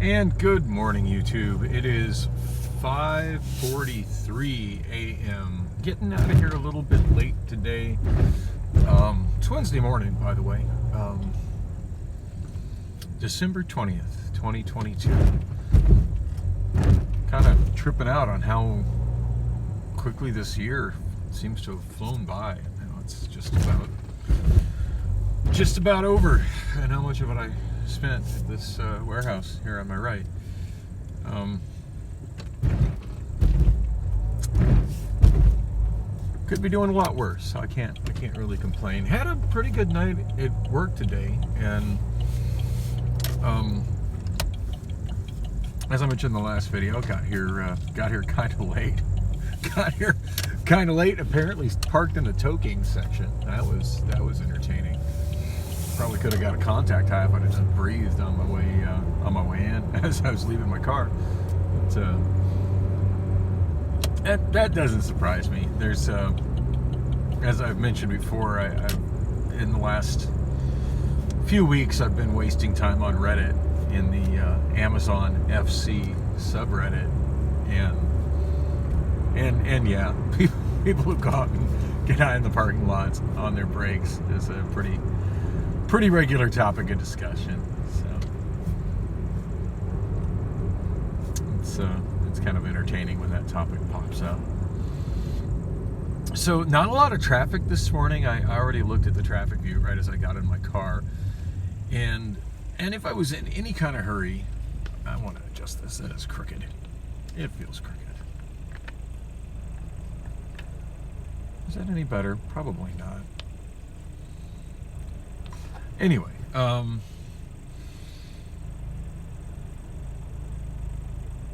And good morning, YouTube. It is 5:43 a.m. Getting out of here a little bit late today. It's Wednesday morning, by the way. December 20th, 2022. Kind of tripping out on how quickly this year seems to have flown by. You know, it's just about over. And how much of it I spent at this warehouse here on my right. Could be doing a lot worse. I can't really complain. Had a pretty good night at work today, and as I mentioned in the last video, got here kind of late. Apparently parked in the toking section. That was entertaining. Probably could have got a contact high if I'd have just breathed on my way in as I was leaving my car. But that doesn't surprise me. There's as I've mentioned before, I've in the last few weeks I've been wasting time on Reddit in the Amazon FC subreddit, and yeah, people who go out and get out in the parking lots on their breaks is a pretty regular topic of discussion. So it's kind of entertaining when that topic pops up. So not a lot of traffic this morning. I already looked at the traffic view right as I got in my car, and if I was in any kind of hurry, I want to adjust this. That is crooked. It feels crooked. Is that any better? Probably not. Anyway,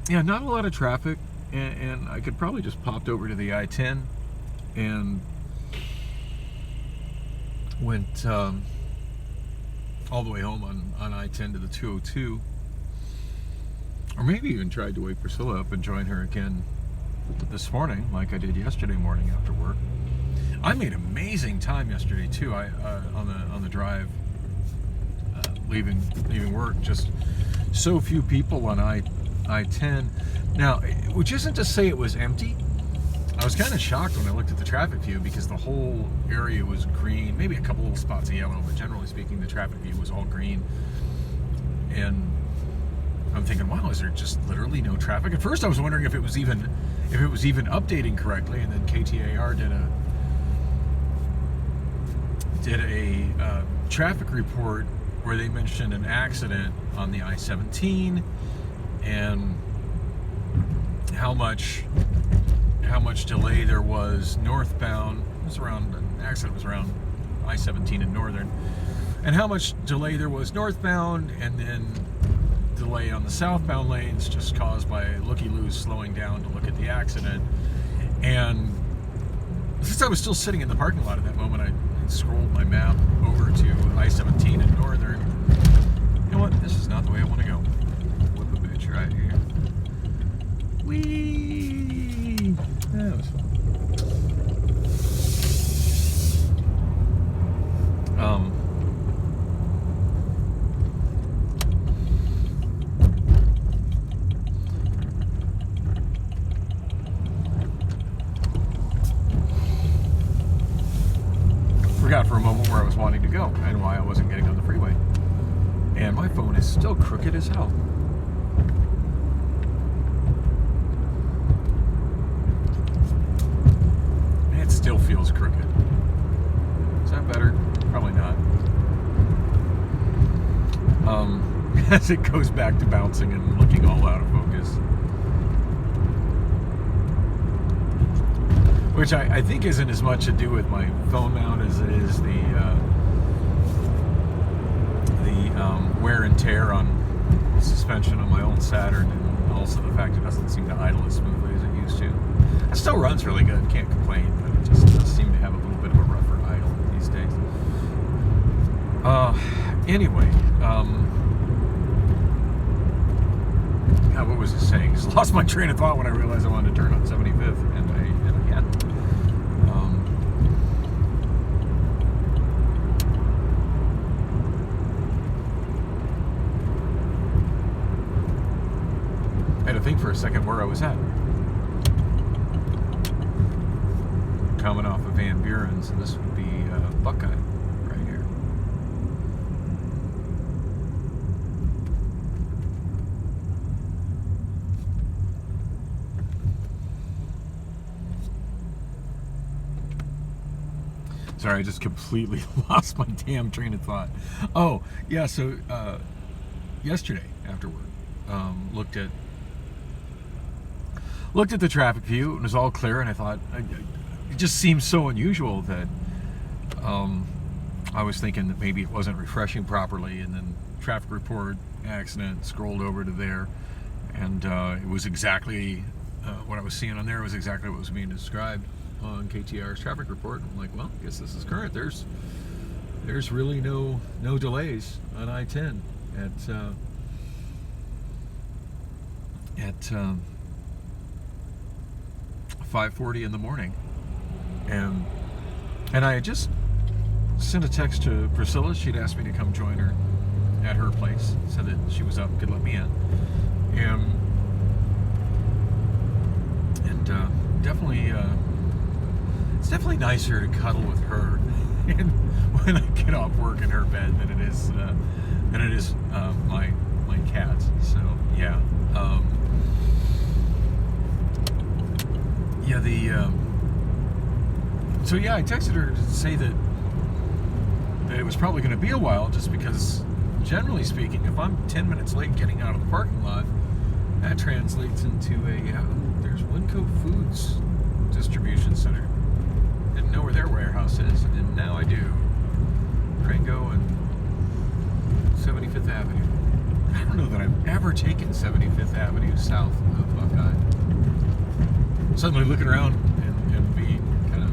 yeah, not a lot of traffic, and I could probably just popped over to the I-10 and went all the way home on I-10 to the 202, or maybe even tried to wake Priscilla up and join her again this morning, like I did yesterday morning after work. I made amazing time yesterday too. On the drive leaving work, just so few people on I-10. Now, which isn't to say it was empty. I was kind of shocked when I looked at the traffic view because the whole area was green, maybe a couple little spots of yellow, but generally speaking, the traffic view was all green. And I'm thinking, wow, is there just literally no traffic? At first, I was wondering if it was even updating correctly, and then KTAR did a traffic report where they mentioned an accident on the I-17 and how much delay there was northbound. The accident was around I-17 in Northern, and how much delay there was northbound, and then delay on the southbound lanes just caused by looky-loos slowing down to look at the accident. And since I was still sitting in the parking lot at that moment, I scrolled my map over to I-17 in Northern. You know what? This is not the way I want to go. Whip a bitch right here. Whee! That was fun. Forgot for a moment where I was wanting to go and why I wasn't getting on the freeway. And my phone is still crooked as hell. It still feels crooked. Is that better? Probably not. As it goes back to bouncing and looking all out of focus. Which I think isn't as much to do with my phone mount as it is the wear and tear on the suspension on my old Saturn, and also the fact it doesn't seem to idle as smoothly as it used to. It still runs really good, can't complain, but it just does seem to have a little bit of a rougher idle these days. Anyway, what was I saying? Just lost my train of thought when I realized I wanted to turn on 75th, and I hadn't. I had to think for a second where I was at. Coming off of Van Buren, so this would be Buckeye right here. Sorry, I just completely lost my damn train of thought. Oh, yeah, so yesterday after work, looked at the traffic view, and it was all clear, and I thought, it just seems so unusual that I was thinking that maybe it wasn't refreshing properly, and then traffic report, accident, scrolled over to there, and it was exactly what I was seeing on there was exactly what was being described on KTR's traffic report. I'm like, well, I guess this is current. There's really no delays on I-10 at 5:40 in the morning, and I had just sent a text to Priscilla. She'd asked me to come join her at her place, said that she was up and could let me in, and definitely it's definitely nicer to cuddle with her and when I get off work in her bed than it is my cats. So yeah. I texted her to say that it was probably going to be a while, just because, generally speaking, if I'm 10 minutes late getting out of the parking lot, that translates into there's Winco Foods distribution center. Didn't know where their warehouse is, and now I do. Rango and 75th Avenue. I don't know that I've ever taken 75th Avenue south of Buckeye. Suddenly looking around and be kind of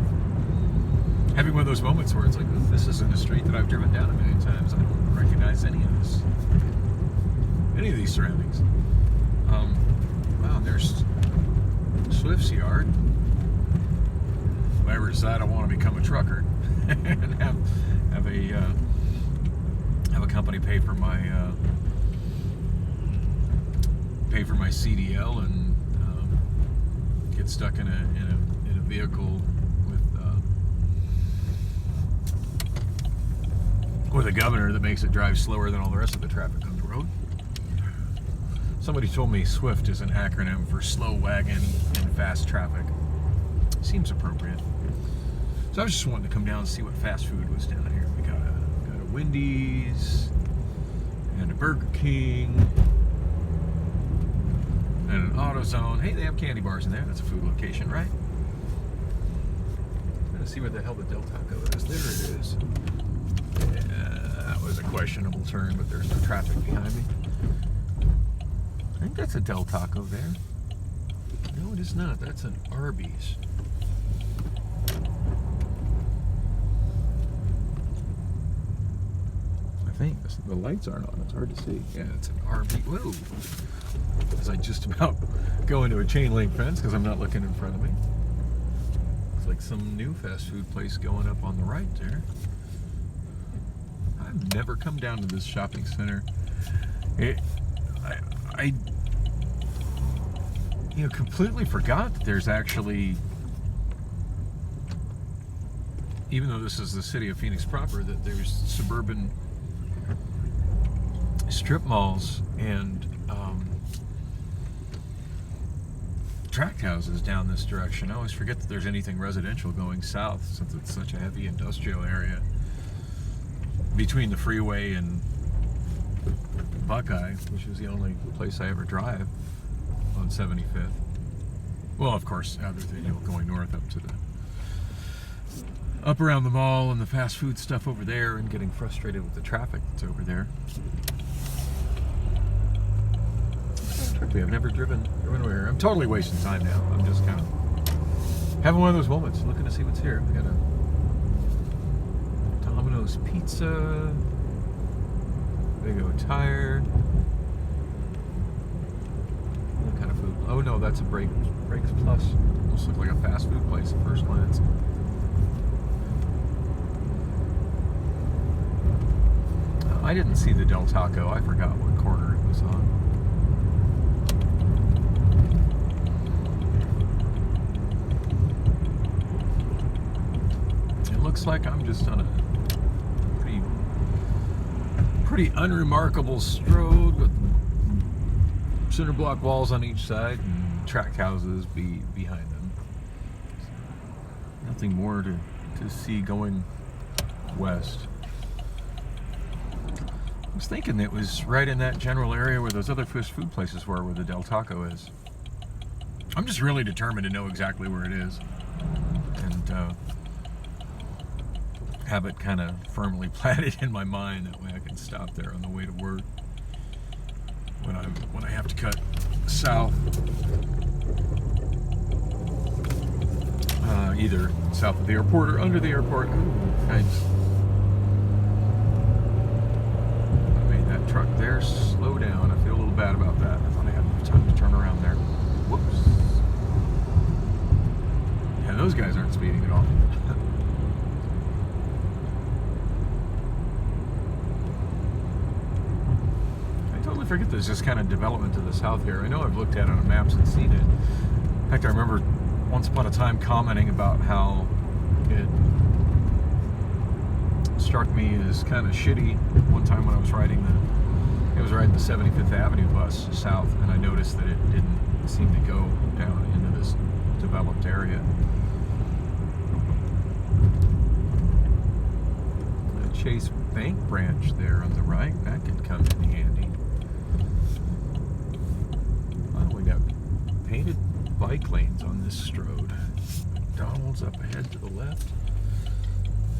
having one of those moments where it's like, this isn't a street that I've driven down a million times. I don't recognize any of these surroundings. Wow, there's Swift's yard. If I ever decide I want to become a trucker and have a company pay for my CDL and get stuck in a vehicle with a governor that makes it drive slower than all the rest of the traffic on the road. Somebody told me SWIFT is an acronym for slow wagon and fast traffic. Seems appropriate. So I was just wanting to come down and see what fast food was down here. We got a Wendy's and a Burger King and an AutoZone. Hey, they have candy bars in there. That's a food location, right? Let's see where the hell the Del Taco is. There it is. Yeah, that was a questionable turn, but there's no traffic behind me. I think that's a Del Taco there. No, it is not. That's an Arby's. I think the lights aren't on. It's hard to see. Yeah, it's an Arby's. Whoa! As I just about go into a chain link fence because I'm not looking in front of me. It's like some new fast food place going up on the right there. I've never come down to this shopping center. I completely forgot that there's actually, even though this is the city of Phoenix proper, that there's suburban strip malls and tract houses down this direction. I always forget that there's anything residential going south, since it's such a heavy industrial area between the freeway and Buckeye, which is the only place I ever drive on 75th. Well, of course, other than going north up around the mall and the fast food stuff over there, and getting frustrated with the traffic that's over there. I've never driven over here. I'm totally wasting time now. I'm just kind of having one of those moments, looking to see what's here. We got a Domino's Pizza, Big O Tire. What kind of food? Oh no, that's a Breaks Plus. Almost look like a fast food place at first glance. I didn't see the Del Taco. I forgot what corner it was on. looks like I'm just on a pretty unremarkable road with cinder block walls on each side and tract houses behind them. Nothing more to see going west. I was thinking it was right in that general area where those other fast food places were, where the Del Taco is. I'm just really determined to know exactly where it is and have it kind of firmly planted in my mind. That way I can stop there on the way to work when I have to cut south, either south of the airport or under the airport. Ooh, thanks. I made that truck there slow down. I feel a little bad about that. I thought I had enough time to turn around there. Whoops. Yeah, those guys aren't speeding at all. I totally forget there's this kind of development to the south here. I know I've looked at it on maps and seen it. In fact, I remember once upon a time commenting about how it struck me as kind of shitty one time when I was riding the 75th Avenue bus south, and I noticed that it didn't seem to go down into this developed area. The Chase Bank branch there on the right, that could come in handy. Well, we got painted bike lanes on this road. McDonald's up ahead to the left.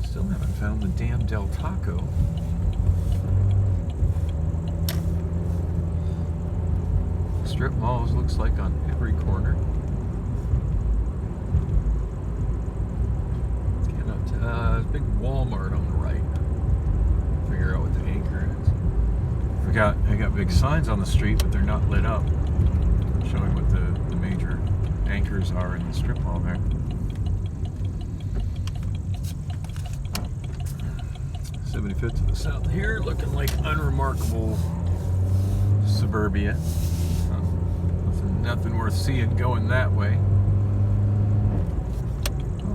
Still haven't found the damn Del Taco. Strip malls looks like on every corner. There's a big Walmart on the right. Figure out what the anchor is. I got big signs on the street, but they're not lit up, showing what the major anchors are in the strip mall there. 75th to the south here, looking like unremarkable suburbia. Nothing worth seeing going that way. Oh,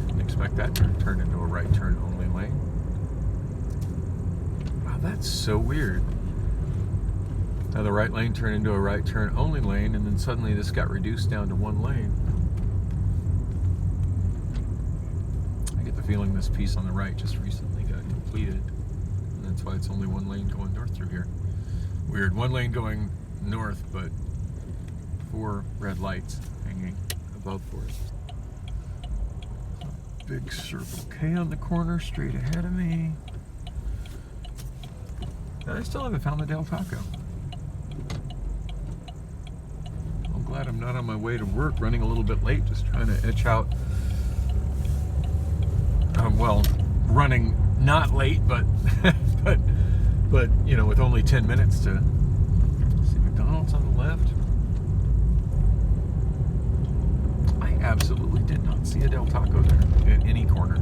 didn't expect that to turn into a right turn only lane. Wow, that's so weird. Now the right lane turned into a right turn only lane, and then suddenly this got reduced down to one lane. I get the feeling this piece on the right just recently got completed, and that's why it's only one lane going north through here. Weird, one lane going north, but 4 red lights hanging above for us. Big Circle K on the corner straight ahead of me. And I still haven't found the Del Taco. I'm glad I'm not on my way to work, running a little bit late, just trying to etch out, well, running not late, but but you know, with only 10 minutes to see. McDonald's on the left. I absolutely did not see a Del Taco there at any corner.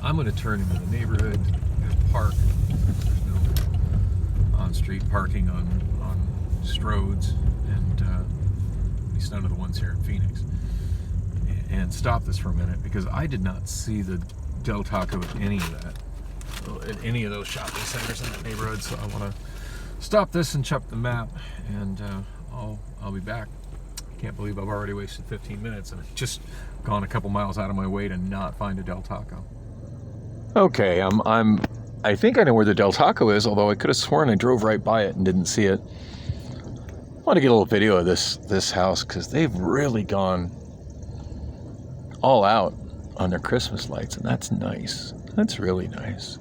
I'm going to turn into the neighborhood and park. There's no on-street parking on Strodes, and at least none of the ones here in Phoenix. And stop this for a minute, because I did not see the Del Taco at any of those shopping centers in that neighborhood. So I want to stop this and check the map, and I'll be back. Can't believe I've already wasted 15 minutes and I've just gone a couple miles out of my way to not find a Del Taco. Okay, I think I know where the Del Taco is, although I could have sworn I drove right by it and didn't see it. I want to get a little video of this house, because they've really gone all out on their Christmas lights, and that's nice. That's really nice.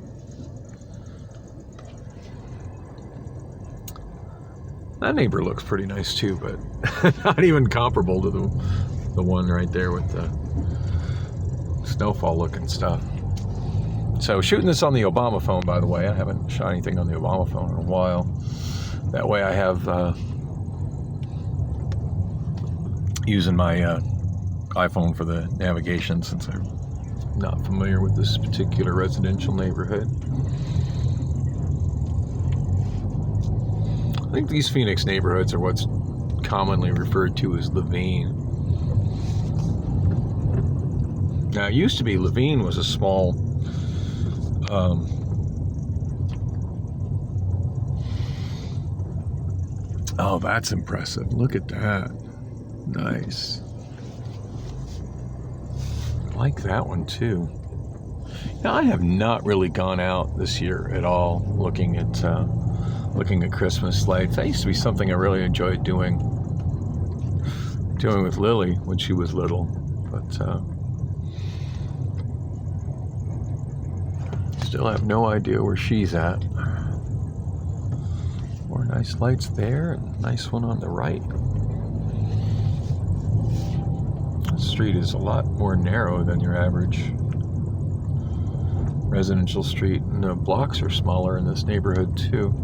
That neighbor looks pretty nice too, but not even comparable to the one right there with the snowfall looking stuff. So shooting this on the Obamaphone, by the way. I haven't shot anything on the Obamaphone in a while. That way I have using my iPhone for the navigation, since I'm not familiar with this particular residential neighborhood. I think these Phoenix neighborhoods are what's commonly referred to as Levine. Now, it used to be Levine was a small oh, that's impressive. Look at that. Nice. I like that one too. Now, I have not really gone out this year at all looking at Christmas lights. That used to be something I really enjoyed doing with Lily when she was little. But still have no idea where she's at. More nice lights there, and a nice one on the right. The street is a lot more narrow than your average residential street, and the blocks are smaller in this neighborhood too.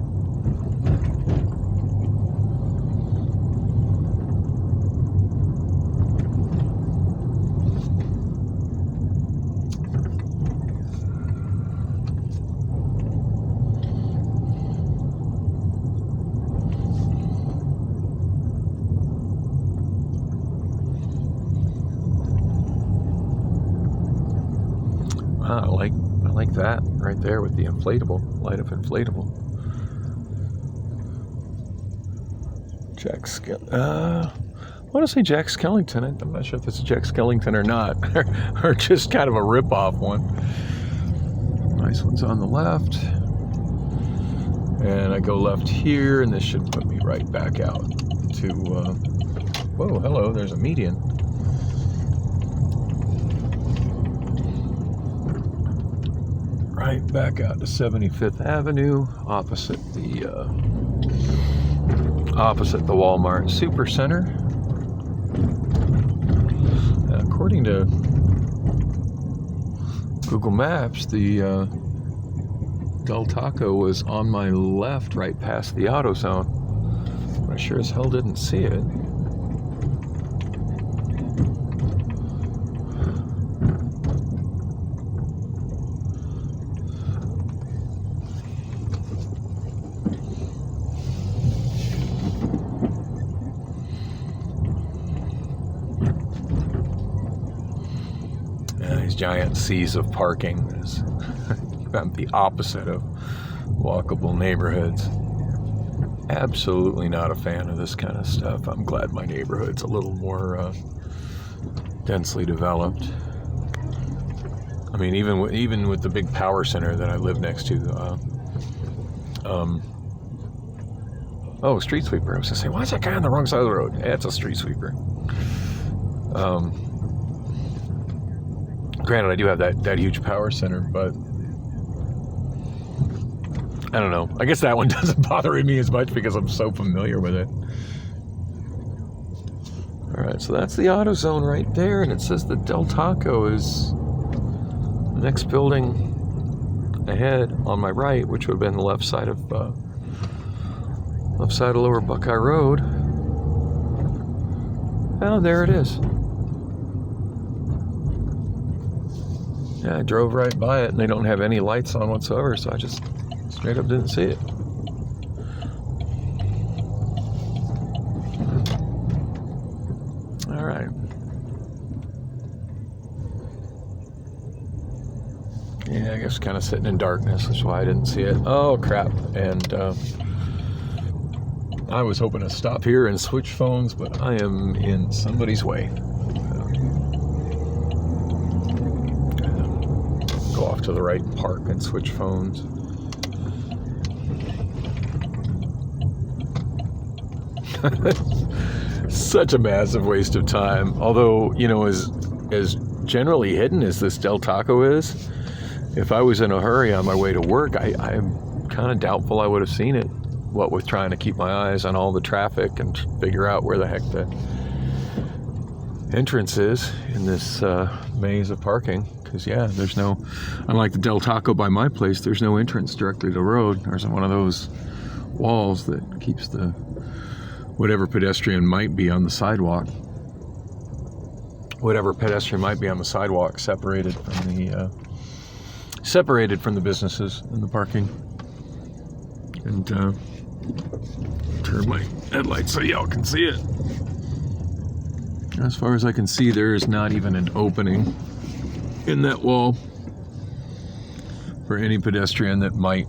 I like that right there with the inflatable, light up inflatable. I want to say Jack Skellington. I'm not sure if it's Jack Skellington or not, or just kind of a rip-off one. Nice one's on the left. And I go left here, and this should put me right back out to, whoa, hello, there's a median. Right back out to 75th Avenue, opposite the Walmart Supercenter. According to Google Maps, the Del Taco was on my left, right past the AutoZone. But I sure as hell didn't see it. Giant seas of parking is the opposite of walkable neighborhoods. Absolutely not a fan of this kind of stuff. I'm glad my neighborhood's a little more densely developed. I mean, even with the big power center that I live next to. Oh, street sweeper. I was gonna say, why is that guy on the wrong side of the road? Yeah, it's a street sweeper. Granted, I do have that huge power center, but I don't know. I guess that one doesn't bother me as much because I'm so familiar with it. All right, so that's the AutoZone right there, and it says the Del Taco is the next building ahead on my right, which would have been the left side of Lower Buckeye Road. Oh, there it is. Yeah, I drove right by it, and they don't have any lights on whatsoever, so I just straight up didn't see it. All right. Yeah, I guess kind of sitting in darkness, that's why I didn't see it. Oh, crap. And I was hoping to stop here and switch phones, but I am in somebody's way. Go off to the right and park and switch phones. Such a massive waste of time. Although, you know, as generally hidden as this Del Taco is, if I was in a hurry on my way to work, I'm kind of doubtful I would have seen it. What with trying to keep my eyes on all the traffic and figure out where the heck the entrance is in this maze of parking. Because, yeah, there's no, unlike the Del Taco by my place, there's no entrance directly to the road. There's one of those walls that keeps the whatever pedestrian might be on the sidewalk. Whatever pedestrian might be on the sidewalk separated from the businesses and the parking. And Turn my headlights so y'all can see it. As far as I can see, there is not even an opening in that wall for any pedestrian that might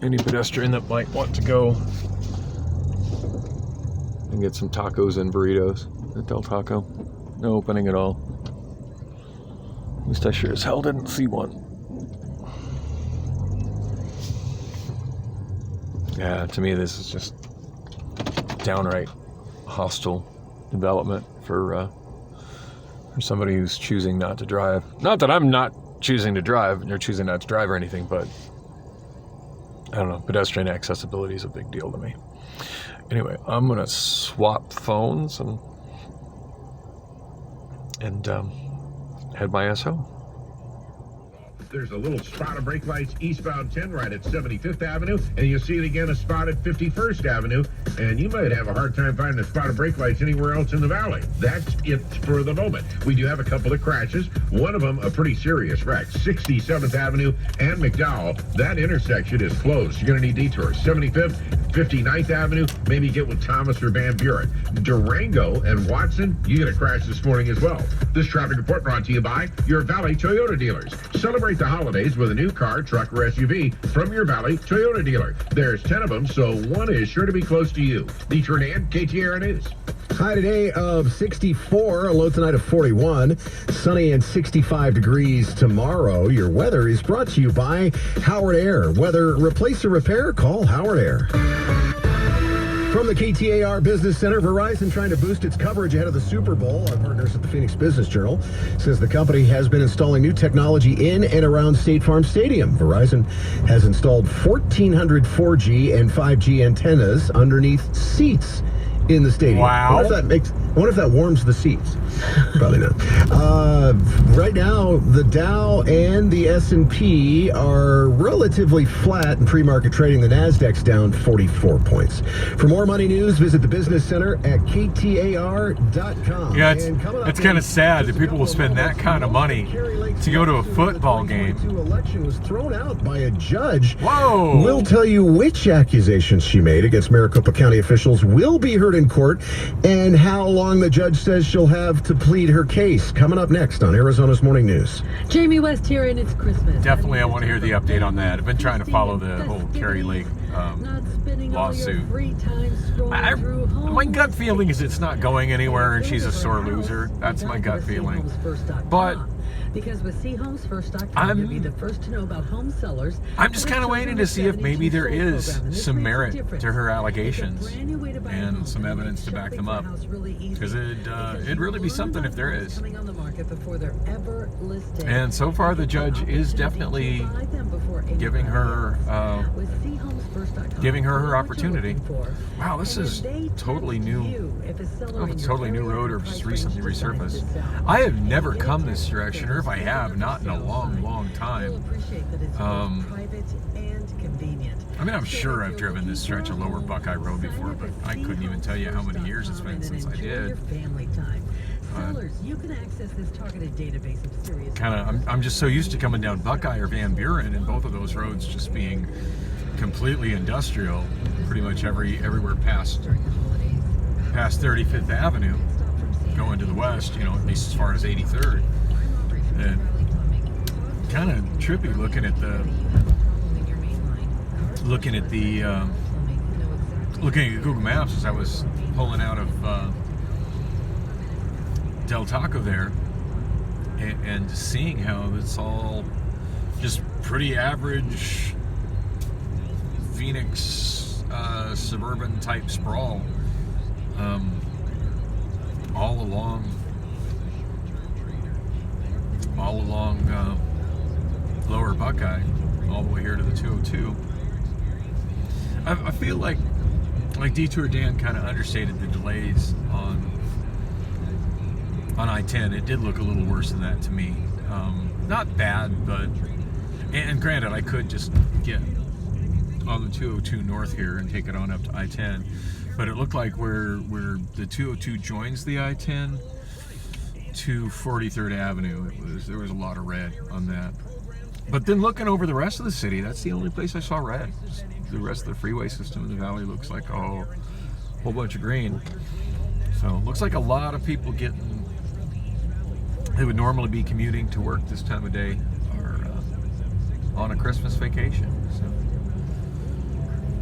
want to go and get some tacos and burritos at Del Taco. No opening at all. At least I sure as hell didn't see one. Yeah, to me this is just downright hostile development for somebody who's choosing not to drive. Not that I'm not choosing to drive or choosing not to drive or anything, but I don't know, pedestrian accessibility is a big deal to me. Anyway, I'm gonna swap phones and head my ass home. There's a little spot of brake lights eastbound 10 right at 75th Avenue, and you'll see it again a spot at 51st Avenue, and you might have a hard time finding a spot of brake lights anywhere else in the valley. That's it for the moment. We do have a couple of crashes, one of them a pretty serious wreck. 67th Avenue and McDowell, that intersection is closed. You're going to need detours. 75th, 59th Avenue, maybe get with Thomas or Van Buren. Durango and Watson, you get a crash this morning as well. This traffic report brought to you by your Valley Toyota dealers. Celebrate the holidays with a new car, truck, or SUV from your Valley Toyota dealer. There's 10 of them, so one is sure to be close to you. Detour Dan, KTAR News. High today of 64, a low tonight of 41, sunny and 65 degrees tomorrow. Your weather is brought to you by Howard Air. Whether replace or repair, call Howard Air. From the KTAR Business Center, Verizon trying to boost its coverage ahead of the Super Bowl. Our partners at the Phoenix Business Journal says the company has been installing new technology in and around State Farm Stadium. Verizon has installed 1,400 4G and 5G antennas underneath seats in the stadium. Wow. I wonder if that warms the seats. Probably not. Right now, the Dow and the S&P are relatively flat in pre-market trading. The Nasdaq's down 44 points. For more money news, visit the Business Center at KTAR.com. Yeah, it's kind of sad that people will spend that kind of money to go to a football game. The election was thrown out by a judge. Whoa! We'll tell you which accusations she made against Maricopa County officials will be heard in court and how long the judge says she'll have to plead her case. Coming up next on Arizona's Morning News. Jamie West here, and it's Christmas. Definitely, I want to hear the update on that. I've been trying to follow the whole Carrie Lake lawsuit. My gut feeling is it's not going anywhere, and she's a sore loser. That's my gut feeling. But because with CHomesFirst.com, you'll be the first to know about home sellers. I'm just kind of waiting to see if maybe there is some merit to her allegations and some evidence to back them up. Because it'd really be something if there is. And so far, the judge is definitely giving her her opportunity. Wow, this is totally new. I don't know if it's totally new road or just recently resurfaced. I have never come this direction, or if I have, not in a long, long time. I mean, I'm sure I've driven this stretch of Lower Buckeye Road before, but I couldn't even tell you how many years it's been since I did. I'm just so used to coming down Buckeye or Van Buren, and both of those roads just being completely industrial, pretty much everywhere past 35th Avenue, going to the west, at least as far as 83rd. And kind of trippy looking at Google Maps as I was pulling out of Del Taco there, and seeing how it's all just pretty average Phoenix suburban type sprawl, all along Lower Buckeye, all the way here to the 202. I feel like Detour Dan kind of understated the delays on I-10. It did look a little worse than that to me. Not bad, but and granted, I could just get on the 202 north here and take it on up to I-10, but it looked like where the 202 joins the I-10 to 43rd Avenue, there was a lot of red on that. But then looking over the rest of the city, that's the only place I saw red. The rest of the freeway system in the valley looks like a whole bunch of green. So it looks like a lot of people they would normally be commuting to work this time of day are on a Christmas vacation. So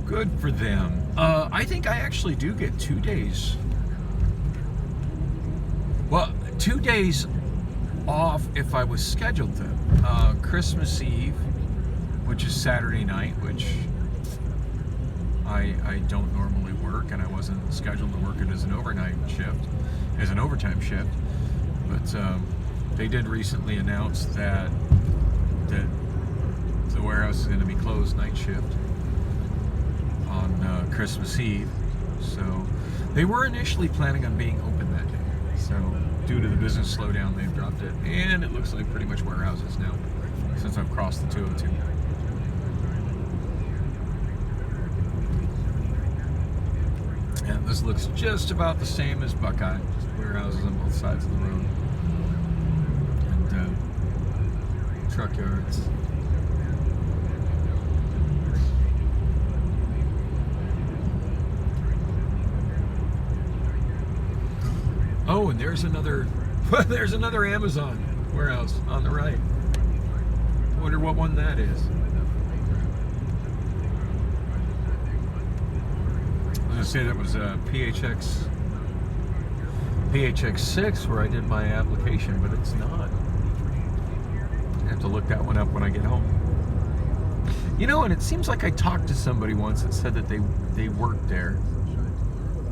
good for them. I think I actually do get 2 days. Well, 2 days off if I was scheduled to. Christmas Eve, which is Saturday night, which I don't normally work, and I wasn't scheduled to work it as an overtime shift. But they did recently announce that the warehouse is going to be closed night shift on Christmas Eve. So they were initially planning on being open that day. So due to the business slowdown, they've dropped it, and it looks like pretty much warehouses now since I've crossed the 202. And this looks just about the same as Buckeye. Just warehouses on both sides of the road. And truck yards. Oh, and there's another Amazon warehouse on the right. I wonder what one that is. I was gonna say that was PHX 6 where I did my application, but it's not. I have to look that one up when I get home. You know, and it seems like I talked to somebody once that said that they worked there.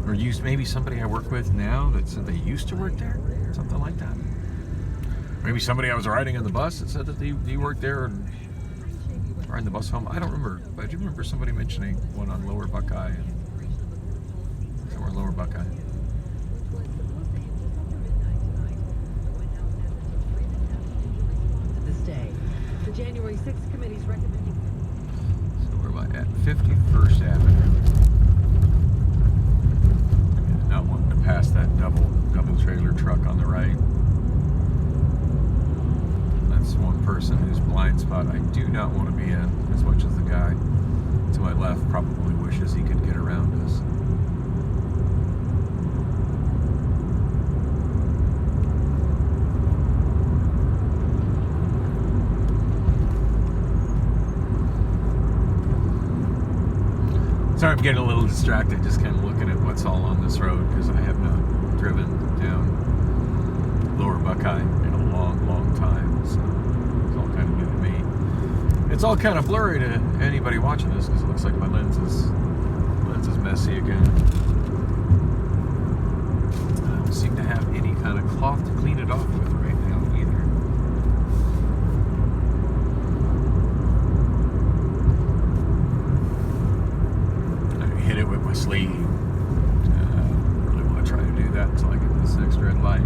Or maybe somebody I work with now that said they used to work there, something like that. Maybe somebody I was riding on the bus that said that they worked there and riding the bus home. I don't remember, but I do remember somebody mentioning one on Lower Buckeye and somewhere Lower Buckeye. This day, the January 6th committee's recommending. So we're about at 51st Avenue. Not wanting to pass that double trailer truck on the right. That's one person whose blind spot I do not want to be in, as much as the guy to my left probably wishes he could get around us. Sorry, I'm getting a little distracted just kind of looking at what's all on this road because I have not driven down Lower Buckeye in a long, long time. So it's all kind of new to me. It's all kind of blurry to anybody watching this because it looks like my lens is messy again. I don't seem to have any kind of cloth to clean it off with right now either. Hit it with my sleeve. Really want to try to do that until I get this next red light.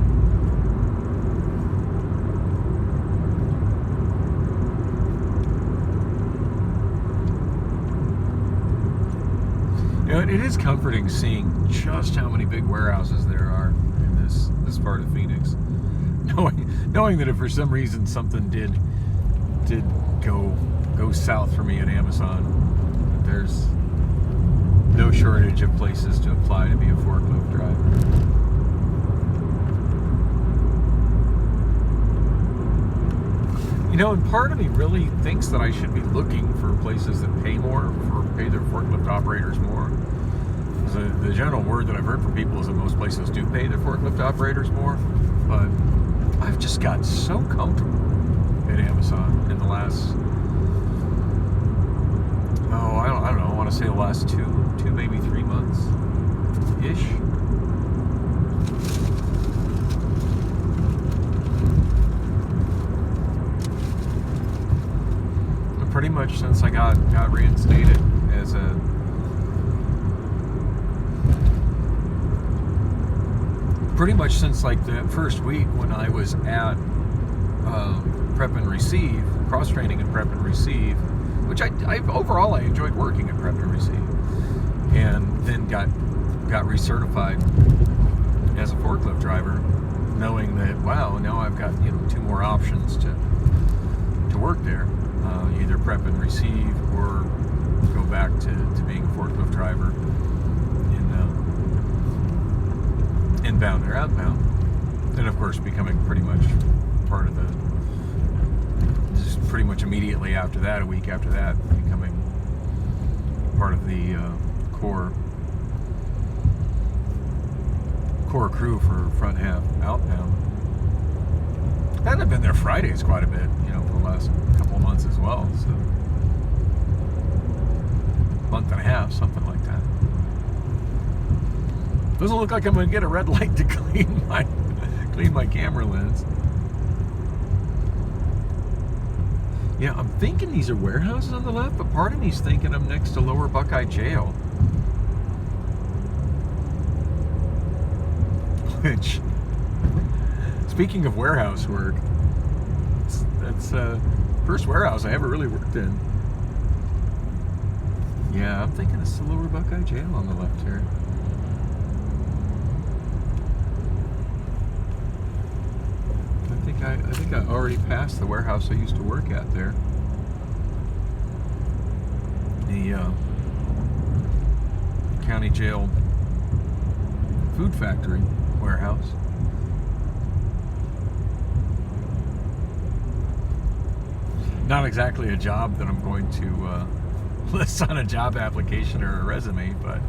You know, it is comforting seeing just how many big warehouses there are in this part of Phoenix. Knowing that if for some reason something did go south for me at Amazon, there's no shortage of places to apply to be a forklift driver. You know, and part of me really thinks that I should be looking for places that pay their forklift operators more. The general word that I've heard from people is that most places do pay their forklift operators more, but I've just got so comfortable at Amazon in the last, I don't know, I want to say the last two, maybe 3 months-ish. Pretty much since I got reinstated as a pretty much since like the first week when I was at Prep and Receive, cross training in Prep and Receive, which I overall I enjoyed working at Prep and Receive, and then got recertified as a forklift driver, knowing that wow, now I've got 2 more options to work there. either prep and receive or go back to being a forklift driver in inbound or outbound. And of course becoming pretty much part of just pretty much immediately after that, a week after that, becoming part of the core crew for front half outbound. And I've been there Fridays quite a bit, for the last couple of months as well. So, month and a half, something like that. Doesn't look like I'm going to get a red light to clean my camera lens. Yeah, I'm thinking these are warehouses on the left, but part of me's thinking I'm next to Lower Buckeye Jail. Which, speaking of warehouse work, that's first warehouse I ever really worked in. Yeah, I'm thinking it's the Lower Buckeye Jail on the left here. I think I already passed the warehouse I used to work at there. The county jail food factory warehouse. Not exactly a job that I'm going to list on a job application or a resume, but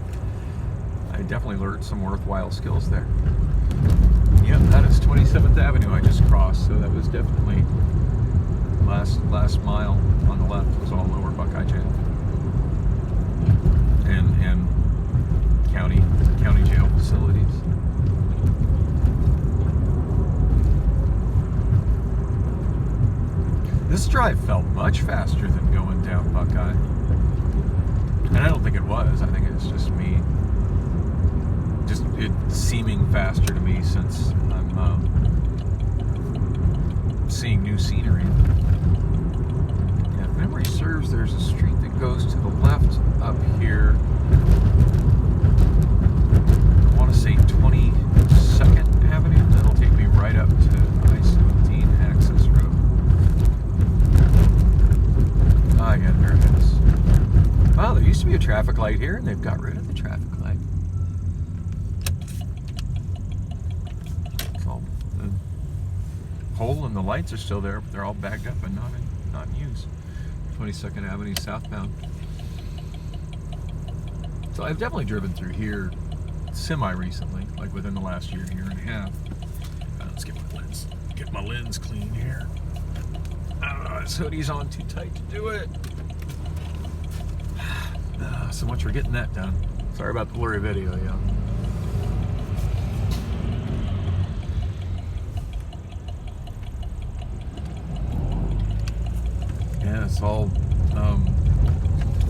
I definitely learned some worthwhile skills there. Yep, that is 27th Avenue I just crossed, so that was definitely last mile on the left was all Lower Buckeye Jail and county jail facilities. This drive felt much faster than going down Buckeye, and I don't think it was. I think it's just me. Just it seeming faster to me since I'm seeing new scenery. Yeah, if memory serves, there's a street that goes to the left up here. I want to say 22nd Avenue. That'll take me right up to I-17 access road. Ah, yeah, there it is. Wow, there used to be a traffic light here, and they've got rid of the traffic light. Hole and the lights are still there, but they're all bagged up and not in use. 22nd Avenue southbound. So I've definitely driven through here semi-recently, like within the last year and a half. Let's get my lens clean here. This hoodie's on too tight to do it. So much for getting that done. Sorry about the blurry video, yeah. Yeah, it's all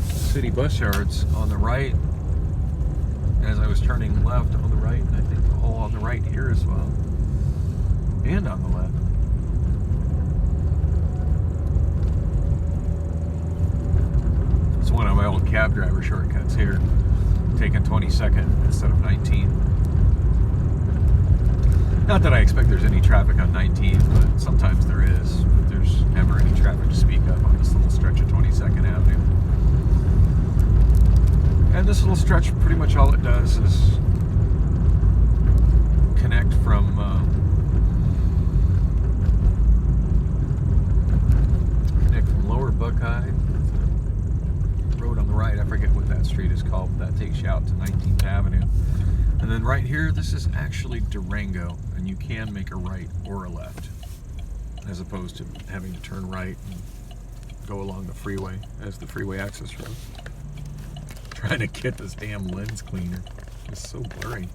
city bus yards on the right as I was turning left on the right, and I think all on the right here as well, and on the left. It's one of my old cab driver shortcuts here, taking 22nd instead of 19. Not that I expect there's any traffic on 19, but sometimes there is. But there's never any traffic to speak of on this little stretch of 22nd Avenue. And this little stretch, pretty much all it does is connect from Lower Buckeye, the road on the right. I forget what that street is called, but that takes you out to 19th Avenue. And then right here, this is actually Durango, and you can make a right or a left, as opposed to having to turn right and go along the freeway as the freeway access road. Trying to get this damn lens cleaner. It's so blurry.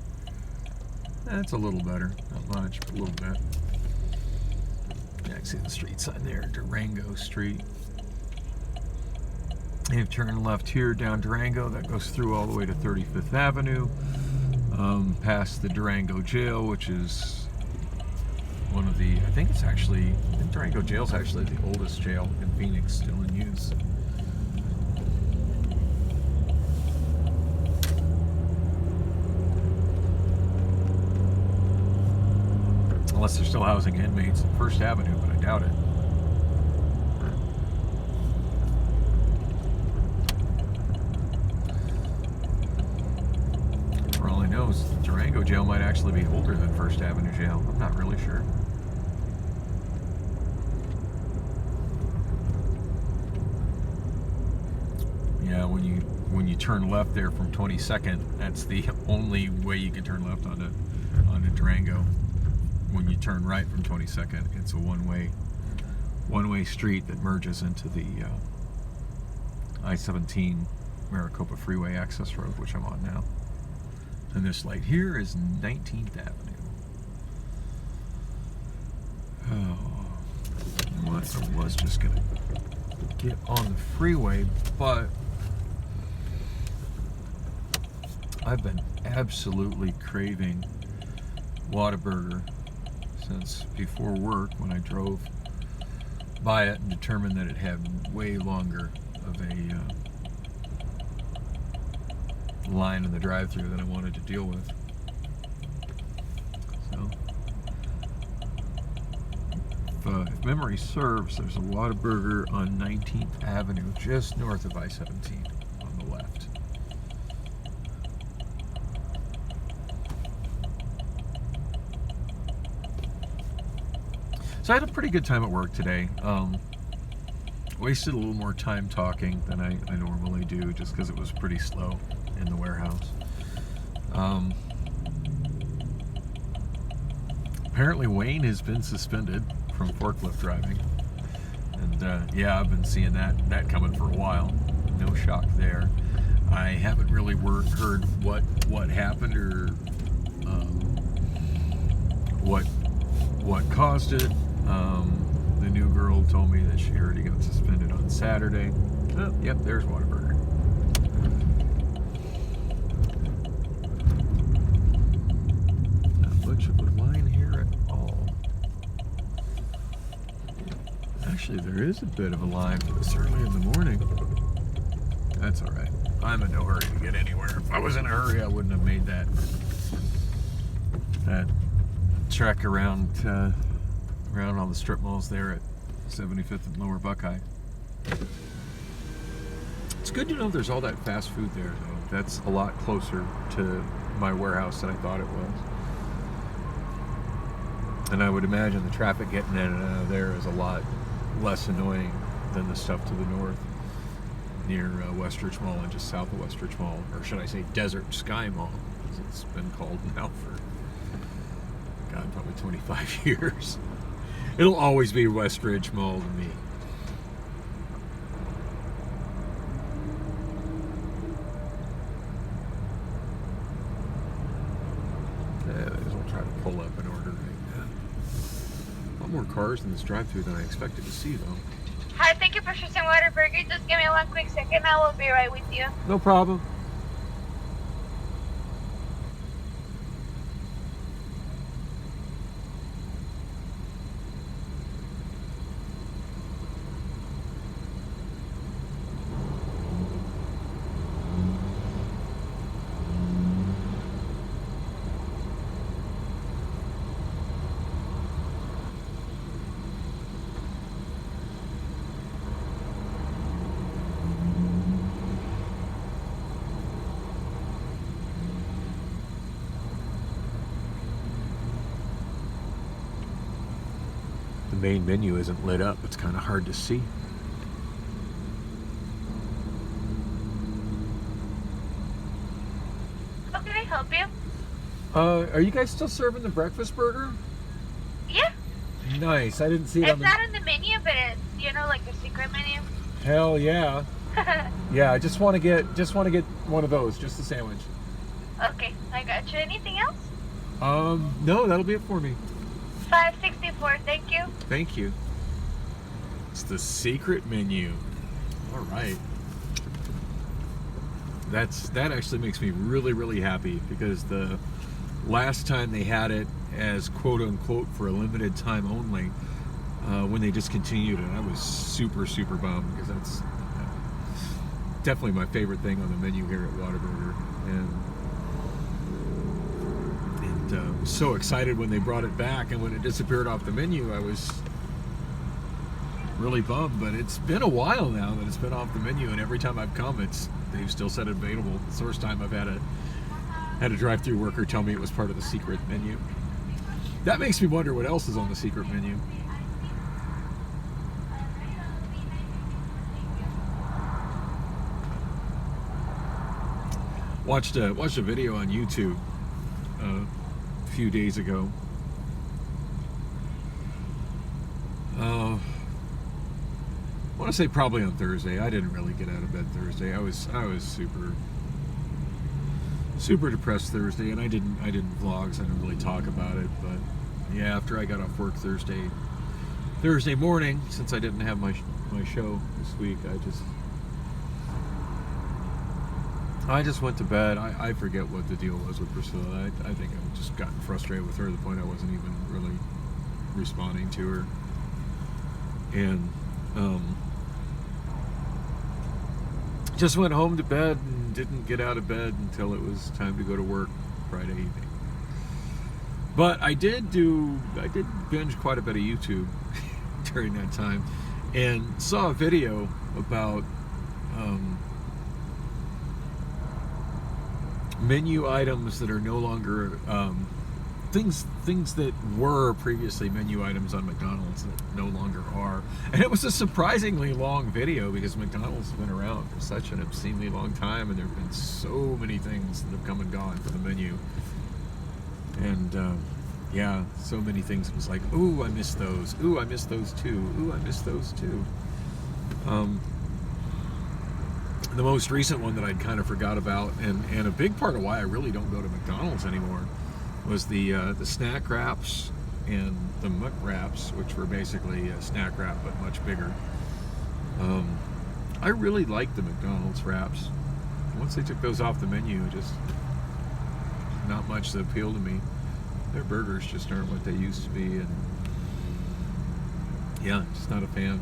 That's a little better. Not much, but a little bit. Yeah, I can see the street sign there, Durango Street. You turn left here down Durango, that goes through all the way to 35th Avenue. Past the Durango Jail, which is one of the, I think Durango Jail is actually the oldest jail in Phoenix, still in use. Unless they're still housing inmates at First Avenue, but I doubt it. actually be older than First Avenue Jail. I'm not really sure. Yeah, when you turn left there from 22nd, that's the only way you can turn left onto Durango. When you turn right from 22nd, it's a one-way street that merges into the I-17 Maricopa Freeway access road, which I'm on now. And this light here is 19th Avenue. Oh, I was just gonna get on the freeway, but I've been absolutely craving Whataburger since before work, when I drove by it and determined that it had way longer of a line in the drive-thru than I wanted to deal with. So, if memory serves, there's a Whataburger on 19th Avenue, just north of I-17 on the left. So I had a pretty good time at work today. Wasted a little more time talking than I normally do, just because it was pretty slow in the warehouse. Apparently Wayne has been suspended from forklift driving. And yeah, I've been seeing that coming for a while. No shock there. I haven't really heard what happened or what caused it. The new girl told me that she already got suspended on Saturday. Oh, yep, there's Whataburger. Not much of a line here at all. Actually, there is a bit of a line, but it's early in the morning. That's all right. I'm in no hurry to get anywhere. If I was in a hurry, I wouldn't have made that trek around all the strip malls there at 75th and Lower Buckeye. It's good to know there's all that fast food there, though. That's a lot closer to my warehouse than I thought it was. And I would imagine the traffic getting in and out of there is a lot less annoying than the stuff to the north near Westridge Mall and just south of Westridge Mall, or should I say Desert Sky Mall, as it's been called now for, God, probably 25 years. It'll always be Westridge Mall to me. I'll try to pull up and order right now. A lot more cars in this drive-thru than I expected to see, though. Hi, thank you for choosing Whataburger. Just give me one quick second. I will be right with you. No problem. The main menu isn't lit up. It's kind of hard to see. How can I help you? Are you guys still serving the breakfast burger? Yeah. Nice. I didn't see it It's on the... not on the menu, but it's, like the secret menu. Hell yeah. Yeah, I just want to get one of those, just a sandwich. Okay, I got you. Anything else? No, that'll be it for me. 564, thank you. Thank you. It's the secret menu. All right. That actually makes me really, really happy, because the last time they had it as quote unquote for a limited time only, when they discontinued it, I was super, super bummed, because that's definitely my favorite thing on the menu here at Whataburger. And was so excited when they brought it back, and when it disappeared off the menu, I was really bummed. But it's been a while now that it's been off the menu, and every time I've come, they've still said it available. The first time I've had Had a drive-through worker tell me it was part of the secret menu. That makes me wonder what else is on the secret menu. Watched a video on YouTube a few days ago. I want to say probably on Thursday. I didn't really get out of bed Thursday. I was super depressed Thursday, and I didn't vlog, so I didn't really talk about it. But yeah, after I got off work Thursday morning, since I didn't have my show this week, I just went to bed. I forget what the deal was with Priscilla. I think I just gotten frustrated with her to the point I wasn't even really responding to her. And just went home to bed and didn't get out of bed until it was time to go to work Friday evening. But I did binge quite a bit of YouTube during that time, and saw a video about menu items that are no longer things that were previously menu items on McDonald's that no longer are. And it was a surprisingly long video because McDonald's has been around for such an obscenely long time, and there have been so many things that have come and gone for the menu. And yeah, so many things. It was like, ooh, I miss those. Ooh, I miss those too. Ooh, I miss those too. The most recent one that I'd kind of forgot about, and a big part of why I really don't go to McDonald's anymore, was the snack wraps and the muck wraps, which were basically a snack wrap but much bigger. I really liked the McDonald's wraps. Once they took those off the menu, just not much that appealed to me. Their burgers just aren't what they used to be, and yeah, just not a fan.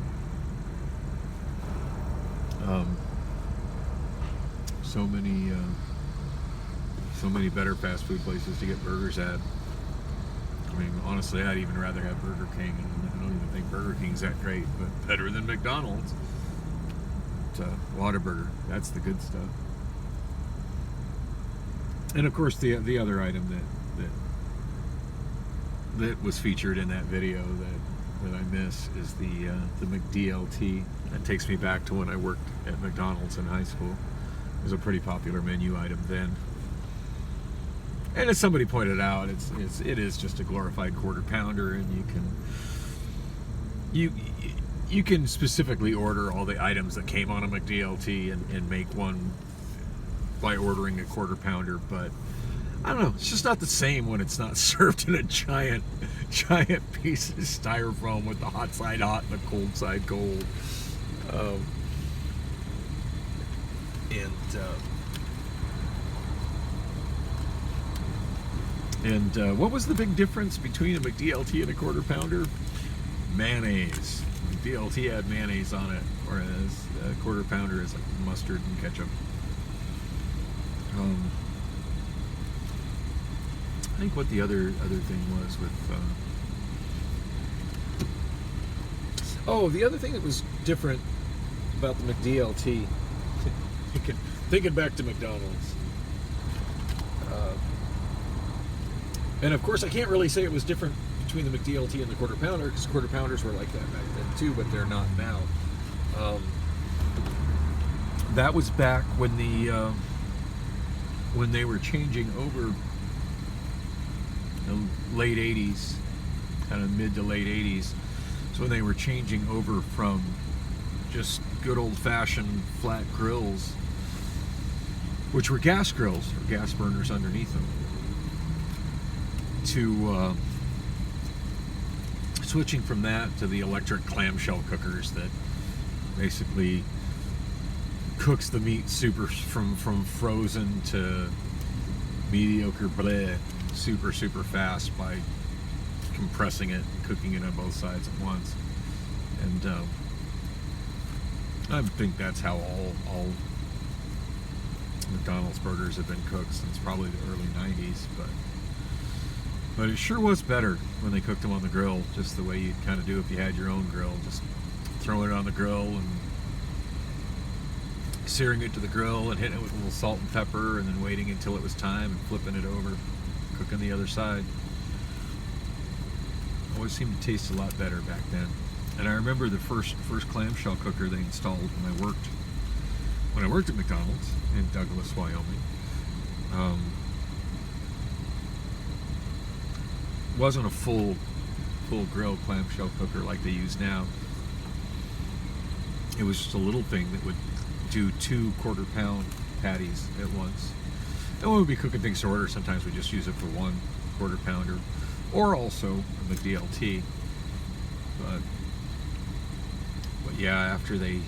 So many better fast food places to get burgers at. I mean, honestly, I'd even rather have Burger King, and I don't even think Burger King's that great, but better than McDonald's. But, Whataburger, that's the good stuff. And of course, the other item that was featured in that video that I miss is the McDLT. That takes me back to when I worked at McDonald's in high school. It was a pretty popular menu item then. And as somebody pointed out, it is just a glorified quarter pounder, and you can specifically order all the items that came on a McDLT and make one by ordering a quarter pounder. But I don't know, it's just not the same when it's not served in a giant piece of styrofoam with the hot side hot and the cold side cold. And what was the big difference between a McDLT and a quarter pounder? Mayonnaise. McDLT had mayonnaise on it, whereas a quarter pounder is like mustard and ketchup. I think what the other thing was with the other thing that was different about the McDLT, thinking back to McDonald's, and of course I can't really say it was different between the McDLT and the quarter pounder, because quarter pounders were like that back then too, but they're not now. That was back when when they were changing over, the late 80s, kind of mid to late 80s. So when they were changing over from just good old-fashioned flat grills, which were gas grills or gas burners underneath them, to switching from that to the electric clamshell cookers that basically cooks the meat from frozen to mediocre bleh super fast by compressing it and cooking it on both sides at once. And I think that's how all McDonald's burgers have been cooked since probably the early 90s, but it sure was better when they cooked them on the grill, just the way you'd kind of do if you had your own grill, just throwing it on the grill and searing it to the grill and hitting it with a little salt and pepper, and then waiting until it was time and flipping it over, cooking the other side. Always seemed to taste a lot better back then. And I remember the first clamshell cooker they installed when I worked at McDonald's in Douglas, Wyoming. Wasn't a full grill clamshell cooker like they use now. It was just a little thing that would do 2 quarter-pound patties at once. And when we'd be cooking things to order, sometimes we just use it for 1 quarter-pounder, or also a McDLT. But yeah, after they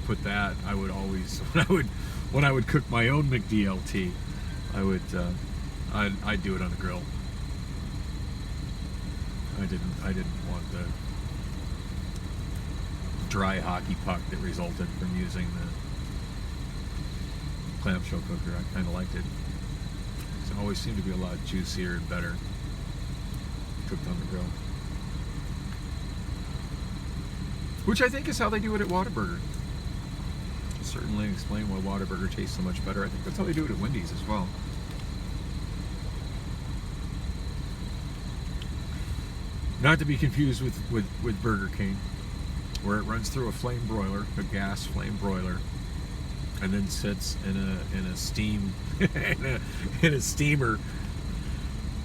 put that, I would always when I would cook my own McDLT, I'd do it on the grill. I didn't want the dry hockey puck that resulted from using the clamshell cooker. I kind of liked it. It always seemed to be a lot juicier and better cooked on the grill. Which I think is how they do it at Whataburger. Certainly explain why Whataburger tastes so much better. I think that's how they do it at Wendy's as well. Not to be confused with Burger King, where it runs through a flame broiler, a gas flame broiler, and then sits in a steam in a steamer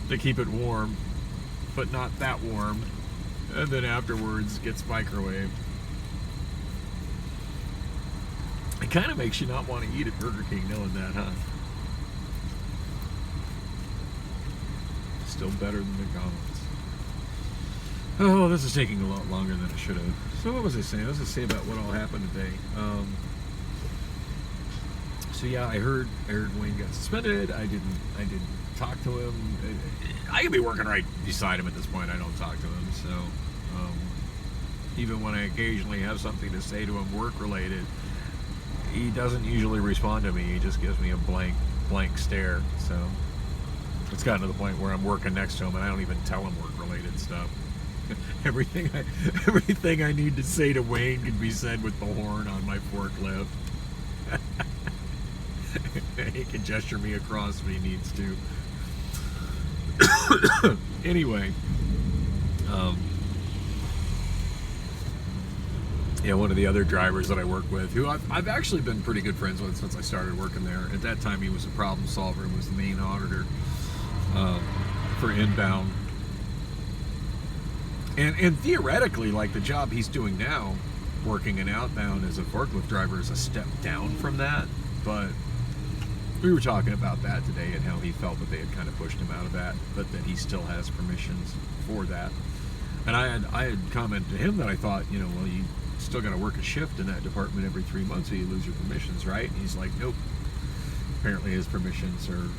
to keep it warm, but not that warm, and then afterwards gets microwaved. It kind of makes you not want to eat at Burger King knowing that, huh? Still better than McDonald's. Oh, this is taking a lot longer than it should have. So what was I saying? I was going to say about what all happened today. So yeah, I heard Wayne got suspended. I didn't talk to him. I could be working right beside him at this point. I don't talk to him. So even when I occasionally have something to say to him work related, he doesn't usually respond to me. He just gives me a blank stare. So it's gotten to the point where I'm working next to him and I don't even tell him work related stuff. Everything I need to say to Wayne can be said with the horn on my forklift. He can gesture me across if he needs to. Anyway, yeah, one of the other drivers that I work with, who I've actually been pretty good friends with since I started working there. At that time, he was a problem solver and was the main auditor for inbound. And theoretically, like the job he's doing now, working in outbound as a forklift driver, is a step down from that. But we were talking about that today and how he felt that they had kind of pushed him out of that, but that he still has permissions for that. And I had commented to him that I thought, well, you still got to work a shift in that department every 3 months or you lose your permissions, right? And he's like, nope. Apparently his permissions are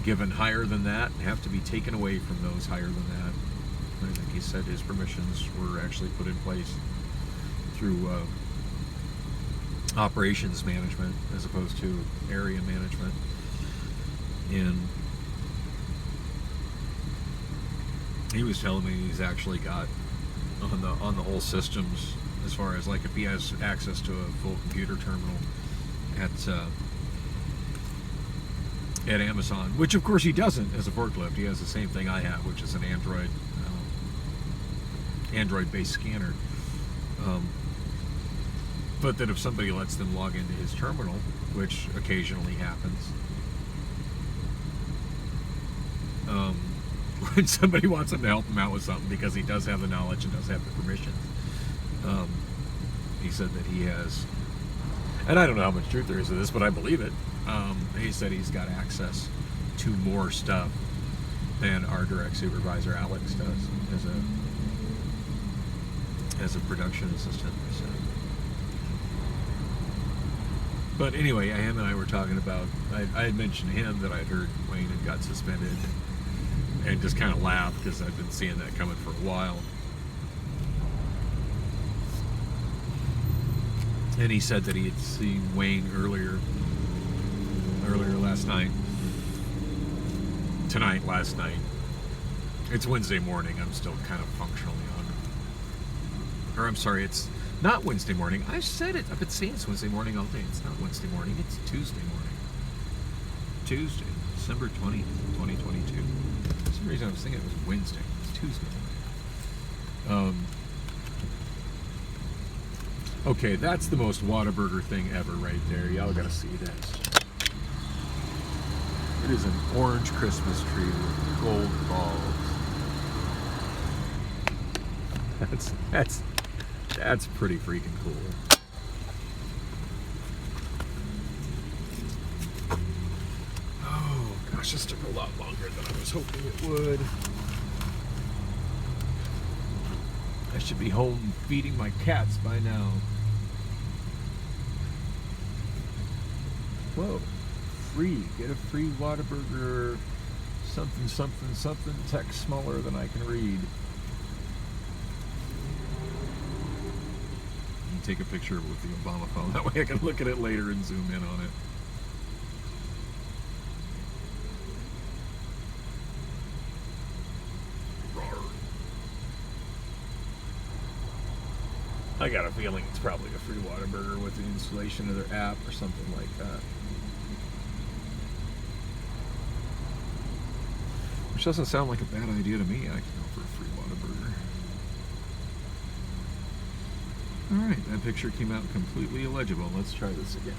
given higher than that and have to be taken away from those higher than that. I think he said his permissions were actually put in place through operations management as opposed to area management. And he was telling me he's actually got on the whole systems, as far as like if he has access to a full computer terminal at Amazon, which of course he doesn't as a forklift. He has the same thing I have, which is an Android-based scanner. But that if somebody lets them log into his terminal, which occasionally happens, when somebody wants him to help him out with something because he does have the knowledge and does have the permissions, he said that he has, and I don't know how much truth there is to this, but I believe it. He said he's got access to more stuff than our direct supervisor Alex does as a production assistant. So. But anyway, him and I were talking about, I had mentioned to him that I'd heard Wayne had got suspended and just kind of laughed because I've been seeing that coming for a while. And he said that he had seen Wayne earlier last night. Last night. It's Wednesday morning. I'm still kind of functionally on. Or I'm sorry, it's Not Wednesday morning. I said it. I've been saying it's Wednesday morning all day. It's not Wednesday morning. It's Tuesday morning. Tuesday, December 20th, 2022. For some reason I was thinking it was Wednesday. It's Tuesday morning. Okay, that's the most Whataburger thing ever right there. Y'all gotta see this. It is an orange Christmas tree with gold balls. That's pretty freaking cool. Oh gosh, this took a lot longer than I was hoping it would. I should be home feeding my cats by now. Whoa. Free. Get a free Whataburger. Something, something, something. Text smaller than I can read. And take a picture with the Obamaphone. That way I can look at it later and zoom in on it. I got a feeling it's probably a free Whataburger with the installation of their app or something like that. Which doesn't sound like a bad idea to me. I can go for a free Whataburger. Alright, that picture came out completely illegible. Let's try this again.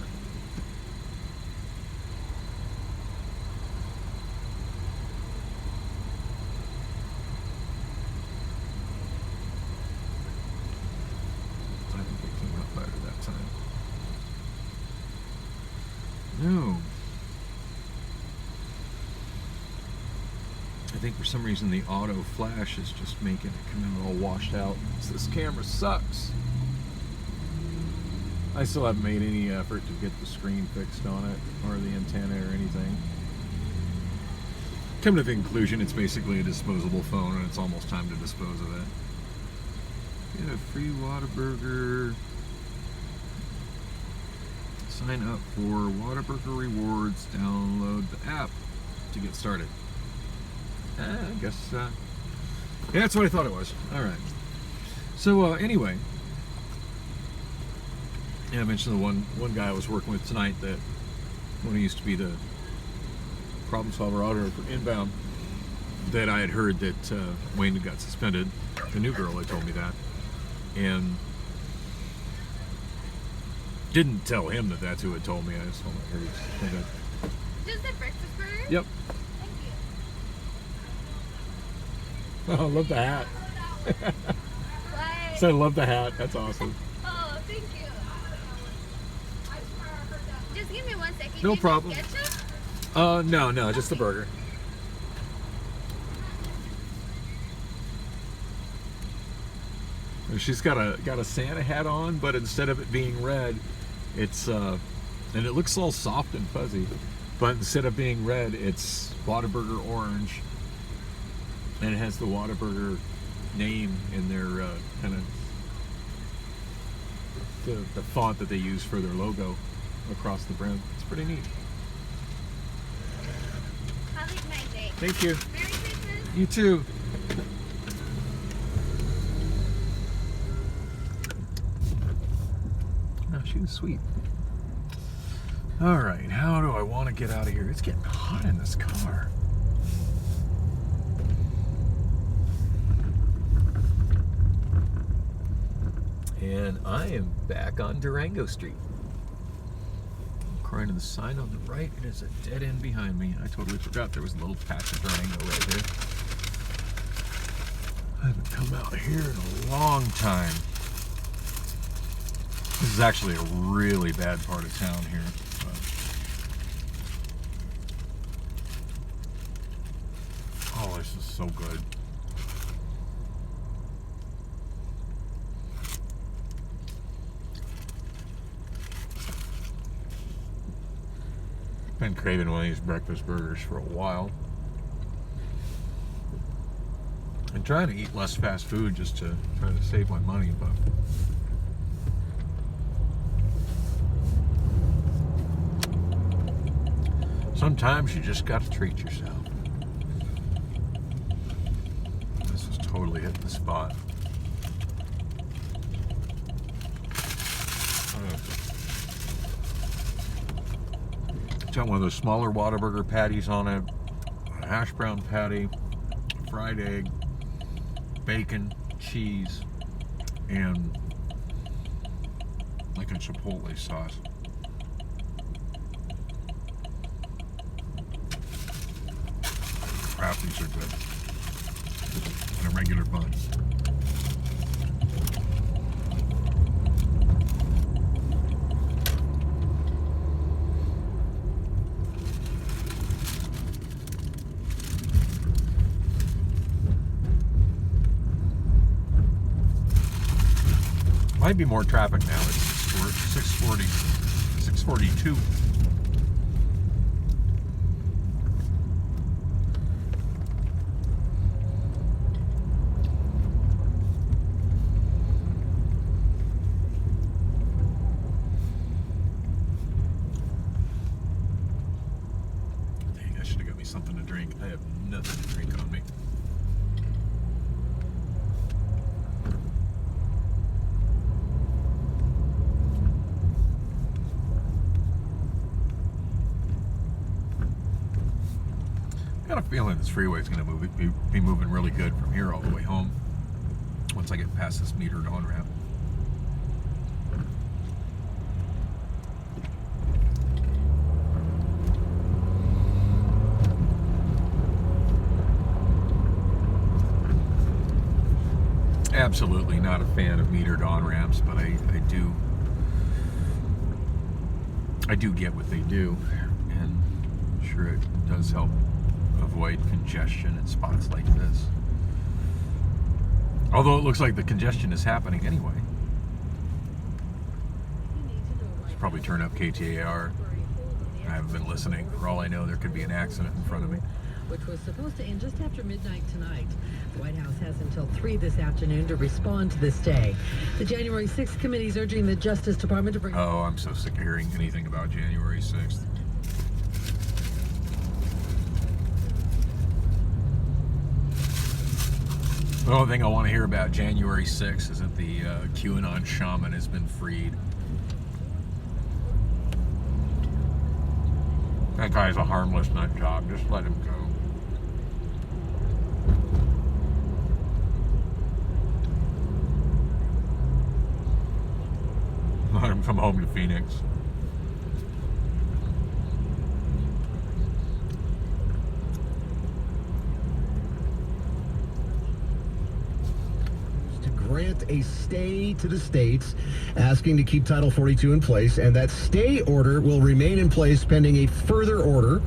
No. I think for some reason the auto flash is just making it come out all washed out. So this camera sucks. I still haven't made any effort to get the screen fixed on it or the antenna or anything. Come to the conclusion, it's basically a disposable phone and it's almost time to dispose of it. Get a free Whataburger. Sign up for Whataburger Rewards. Download the app to get started. I guess, yeah, that's what I thought it was. All right. So anyway, yeah, I mentioned the one guy I was working with tonight that when he used to be the problem solver auditor for Inbound, that I had heard that Wayne had got suspended. The new girl had told me that, and didn't tell him that that's who had told me. I just told him I heard he was suspended. Just the breakfast burger? Yep. Thank Oh, you. I love the hat. What? So I love the hat. That's awesome. Oh, thank you. Just give me 1 second. No You problem. need ketchup? No, just the burger. She's got a Santa hat on, but instead of it being red, it's and it looks all soft and fuzzy, but instead of being red, it's Whataburger orange, and it has the Whataburger name in their kind of the font that they use for their logo across the brim. It's pretty neat. Have a nice day. Thank you. Merry Christmas. You too. Oh, she was sweet. All right, how do I want to get out of here? It's getting hot in this car. And I am back on Durango Street. According to the sign on the right, it is a dead end behind me. I totally forgot there was a little patch of Durango right there. I haven't come out here in a long time. This is actually a really bad part of town here. But oh, this is so good. Been craving one of these breakfast burgers for a while. I'm trying to eat less fast food just to try to save my money, but sometimes you just got to treat yourself. This is totally hitting the spot. It's got one of those smaller Whataburger patties on it, a hash brown patty, fried egg, bacon, cheese, and like a chipotle sauce. These are good. And a regular bun. Might be more traffic now. It's 642. Something to drink. I have nothing to drink on me. I got a feeling this freeway is going to be moving really good from here all the way home once I get past this metered on-ramp. Absolutely not a fan of metered on-ramps, but I do get what they do, and sure it does help avoid congestion in spots like this. Although it looks like the congestion is happening anyway. Should probably turn up KTAR. I haven't been listening. For all I know, there could be an accident in front of me. Which was supposed to end just after midnight tonight. The White House has until 3 this afternoon to respond to this day. The January 6th committee is urging the Justice Department to bring... Oh, I'm so sick of hearing anything about January 6th. The only thing I want to hear about January 6th is that the QAnon shaman has been freed. That guy's a harmless nut job. Just let him go. Let him come home to Phoenix. To grant a stay to the states, asking to keep Title 42 in place, and that stay order will remain in place pending a further order.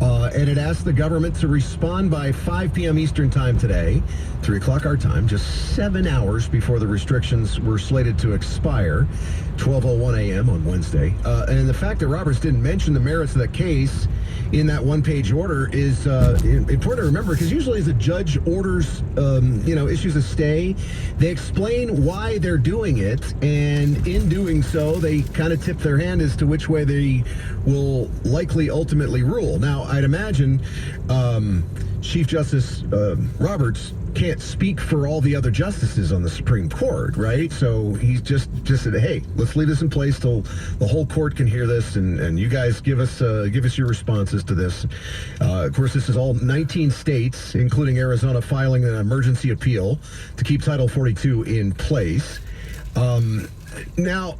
And it asked the government to respond by 5 p.m. Eastern time today, 3 o'clock our time, just 7 hours before the restrictions were slated to expire, 12:01 a.m. on Wednesday. And the fact that Roberts didn't mention the merits of that case in that one-page order is important to remember, because usually as a judge orders, issues a stay, they explain why they're doing it, and in doing so, they kind of tip their hand as to which way they will likely ultimately rule. Now, I'd imagine Chief Justice Roberts can't speak for all the other justices on the Supreme Court, right? So he's just said, hey, let's leave this in place till the whole court can hear this, and you guys give us your responses to this. Of course, this is all 19 states, including Arizona, filing an emergency appeal to keep Title 42 in place. Now,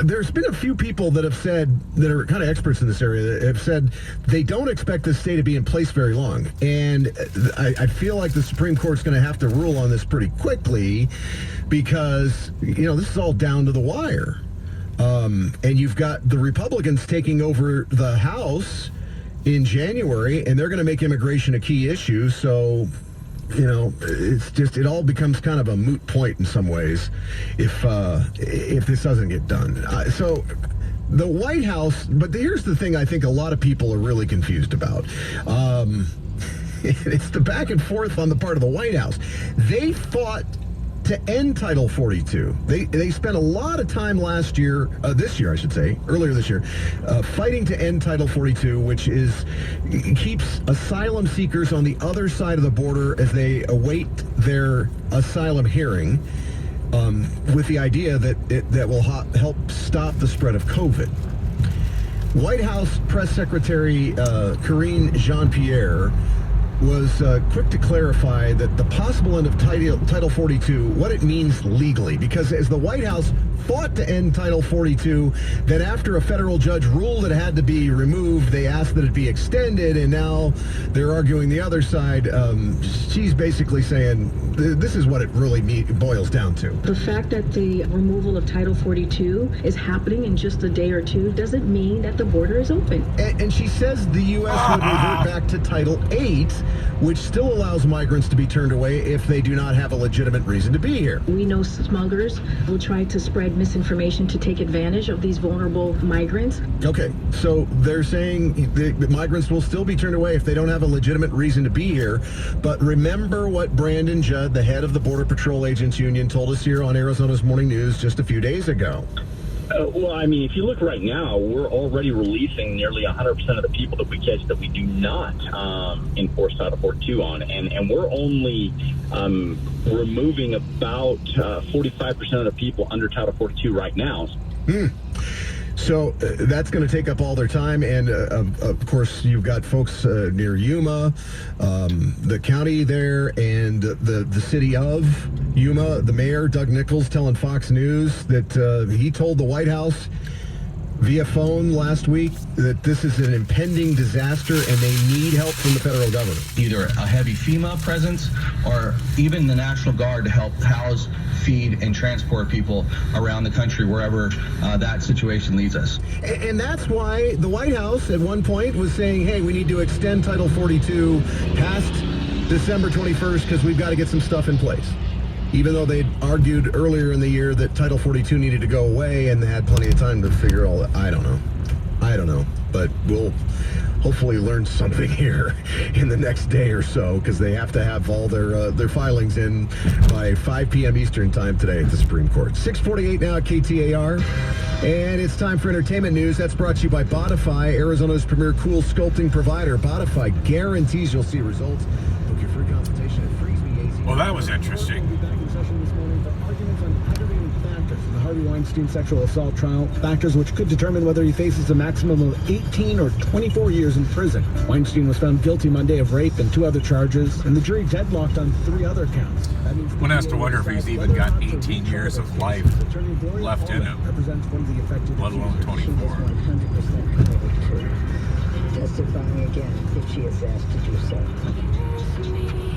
there's been a few people that have said, that are kind of experts in this area, that have said they don't expect this stay to be in place very long. And I feel like the Supreme Court's going to have to rule on this pretty quickly, because, this is all down to the wire. And you've got the Republicans taking over the House in January, and they're going to make immigration a key issue. So, it all becomes kind of a moot point in some ways if this doesn't get done. So the White House, but here's the thing I think a lot of people are really confused about. It's the back and forth on the part of the White House. They fought to end Title 42. They spent a lot of time earlier this year, fighting to end Title 42, which keeps asylum seekers on the other side of the border as they await their asylum hearing, with the idea that that will help stop the spread of COVID. White House Press Secretary Karine Jean-Pierre was quick to clarify that the possible end of Title 42, what it means legally, because as the White House fought to end Title 42, then after a federal judge ruled it had to be removed, they asked that it be extended, and now they're arguing the other side. She's basically saying this is what it really boils down to. The fact that the removal of Title 42 is happening in just a day or two doesn't mean that the border is open. And she says the U.S. would revert back to Title 8, which still allows migrants to be turned away if they do not have a legitimate reason to be here. We know smugglers will try to spread misinformation to take advantage of these vulnerable migrants. Okay, so they're saying the migrants will still be turned away if they don't have a legitimate reason to be here. But remember what Brandon Judd, the head of the Border Patrol Agents Union, told us here on Arizona's Morning News just a few days ago. Well, I mean, if you look right now, we're already releasing nearly 100% of the people that we catch that we do not enforce Title 42 on. And we're only removing about 45% of the people under Title 42 right now. So that's going to take up all their time. And, of course, you've got folks near Yuma, the county there, and the city of Yuma. The mayor, Doug Nichols, telling Fox News that he told the White House via phone last week that this is an impending disaster and they need help from the federal government. Either a heavy FEMA presence or even the National Guard to help house, feed, and transport people around the country wherever that situation leads us. And that's why the White House at one point was saying, hey, we need to extend Title 42 past December 21st because we've got to get some stuff in place. Even though they'd argued earlier in the year that Title 42 needed to go away and they had plenty of time to figure all that. I don't know. But we'll hopefully learn something here in the next day or so because they have to have all their filings in by 5 p.m. Eastern time today at the Supreme Court. 6:48 now at KTAR. And it's time for entertainment news. That's brought to you by Bodify, Arizona's premier cool sculpting provider. Bodify guarantees you'll see results. Book your free consultation at FreezeMeAZ. Well, that was interesting. We'll be back in session this morning for arguments on aggravating factors in the Harvey Weinstein sexual assault trial, factors which could determine whether he faces a maximum of 18 or 24 years in prison. Weinstein was found guilty Monday of rape and 2 other charges, and the jury deadlocked on 3 other counts. That means One has to wonder if he's even got 18 years of life left in him, let alone 24. Testifying again if she is asked to do so.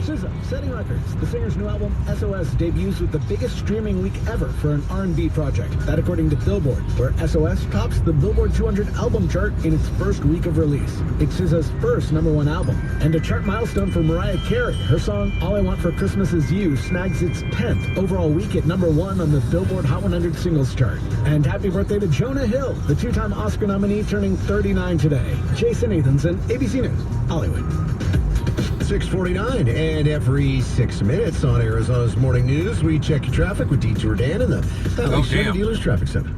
SZA, setting records. The singer's new album, SOS, debuts with the biggest streaming week ever for an R&B project. That according to Billboard, where SOS tops the Billboard 200 album chart in its first week of release. It's SZA's first #1 album, and a chart milestone for Mariah Carey. Her song, All I Want for Christmas Is You, snags its 10th overall week at #1 on the Billboard Hot 100 singles chart. And happy birthday to Jonah Hill, the 2-time Oscar nominee, turning 39 today. Jason Nathanson, ABC News, Hollywood. 6:49, and every 6 minutes on Arizona's Morning News, we check your traffic with Detour Dan in the Valley Chevy Dealers Traffic Center.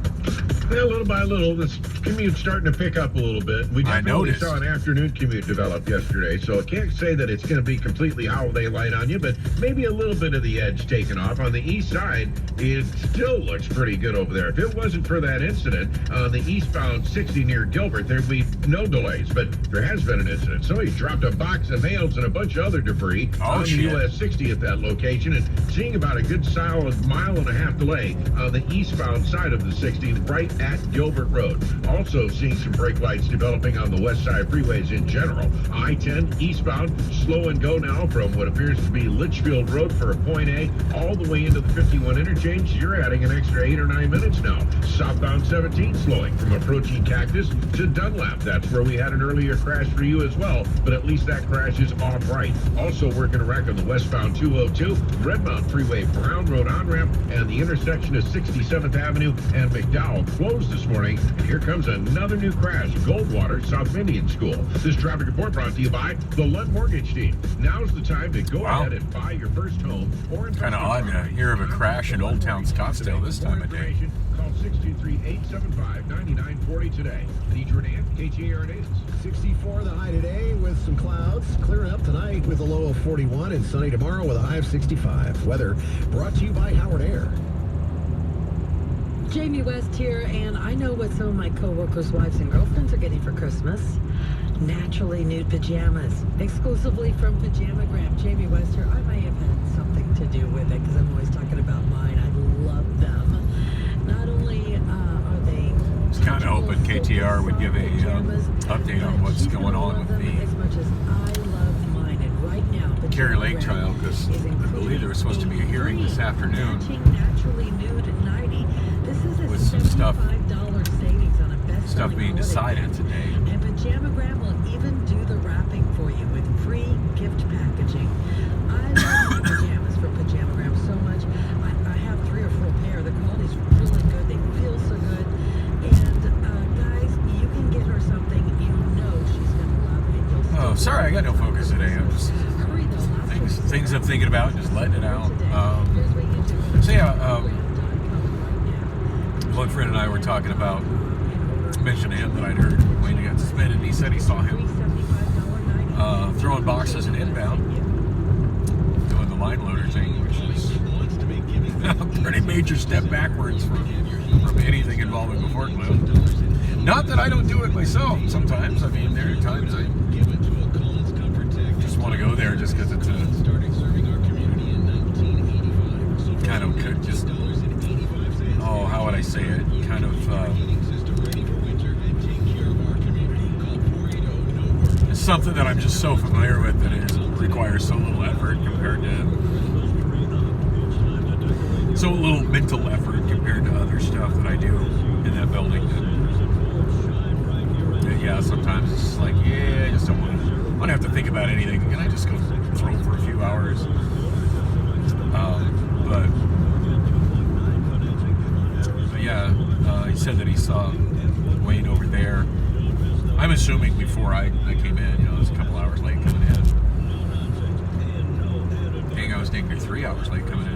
Well, little by little, this commute's starting to pick up a little bit. We definitely saw an afternoon commute develop yesterday, so I can't say that it's going to be completely holiday light on you, but maybe a little bit of the edge taken off. On the east side, it still looks pretty good over there. If it wasn't for that incident on the eastbound 60 near Gilbert, there'd be no delays, but there has been an incident. Somebody dropped a box of mails and a bunch of other debris on the US 60 at that location, and seeing about a good solid 1.5 mile delay on the eastbound side of the 60 right at Gilbert Road. Also seeing some brake lights developing on the west side freeways in general. I-10 eastbound, slow and go now from what appears to be Litchfield Road for point A all the way into the 51 interchange. You're adding an extra 8 or 9 minutes now. Southbound 17 slowing from approaching Cactus to Dunlap. That's where we had an earlier crash for you as well, but at least that crash is off right. Also working a wreck on the westbound 202, Redmount Freeway, Brown Road on-ramp, and the intersection of 67th Avenue and McDowell closed this morning. And here comes another new crash, Goldwater, South Indian School. This traffic report brought to you by the Lund Mortgage Team. Now's the time to go ahead and buy your first home or Kind of odd to hear of a crash in Old Town Scottsdale this time of day. Call 623-875-9940 today. Need your name, KTAR News. 64 the high today with some clouds. Clearing up tonight with a low of 41 and sunny tomorrow with a high of 65. Weather brought to you by Howard Air. Jamie West here, and I know what some of my coworkers' wives and girlfriends are getting for Christmas. Naturally nude pajamas, exclusively from Pajamagram. Jamie West here. I may have had something to do with it because I'm always talking about mine. I love them. Not only are they... I was kind of hoping KTR would give a update on what's going on with the as much as I love mine, and right now, Carrie Lake trial, because I believe there was supposed to be a hearing this afternoon naturally nude at 90. This is a with some stuff $75 savings on a best being decided today. And Pajamagram will even do the wrapping for you with free gift packaging. I love my pajamas from Pajamagram so much. I have 3 or 4 pair. The quality's really good. They feel so good. And guys, you can get her something you know she's gonna love. And you'll Oh, sorry, I got no focus today. I'm just hurry though. things I'm thinking about, just letting it out. So yeah, one friend and I were talking about, mentioned to him that I'd heard Wayne got suspended, and he said he saw him throwing boxes in inbound, doing the line loader thing, which is a pretty major step backwards from anything involving a forklift. Not that I don't do it myself sometimes. I mean, there are times I just want to go there just because it's a kind of just, oh, how would I say it? Kind of, it's something that I'm just so familiar with that it requires so little effort compared to, so little mental effort compared to other stuff that I do in that building. And yeah, sometimes it's just like, yeah, I just don't want to have to think about anything. Can I just go throw for a few hours? But yeah, he said that he saw Wayne over there. I'm assuming before I came in, it was a couple hours late coming in. I think I was negative 3 hours late coming in.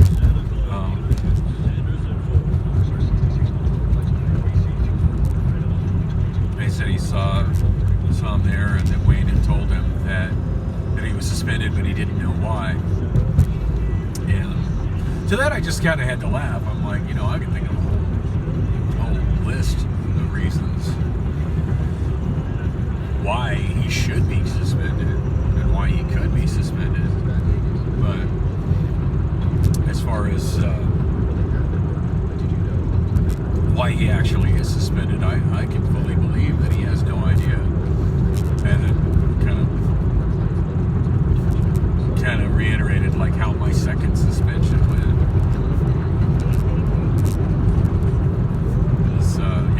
He said he saw him there, and that Wayne had told him that he was suspended, but he didn't know why. And to that, I just kind of had to laugh. I'm like, I can think of a whole list of reasons why he should be suspended and why he could be suspended. But as far as why he actually is suspended, I can fully believe that he has no idea. And it kind of reiterated like how my second suspension went.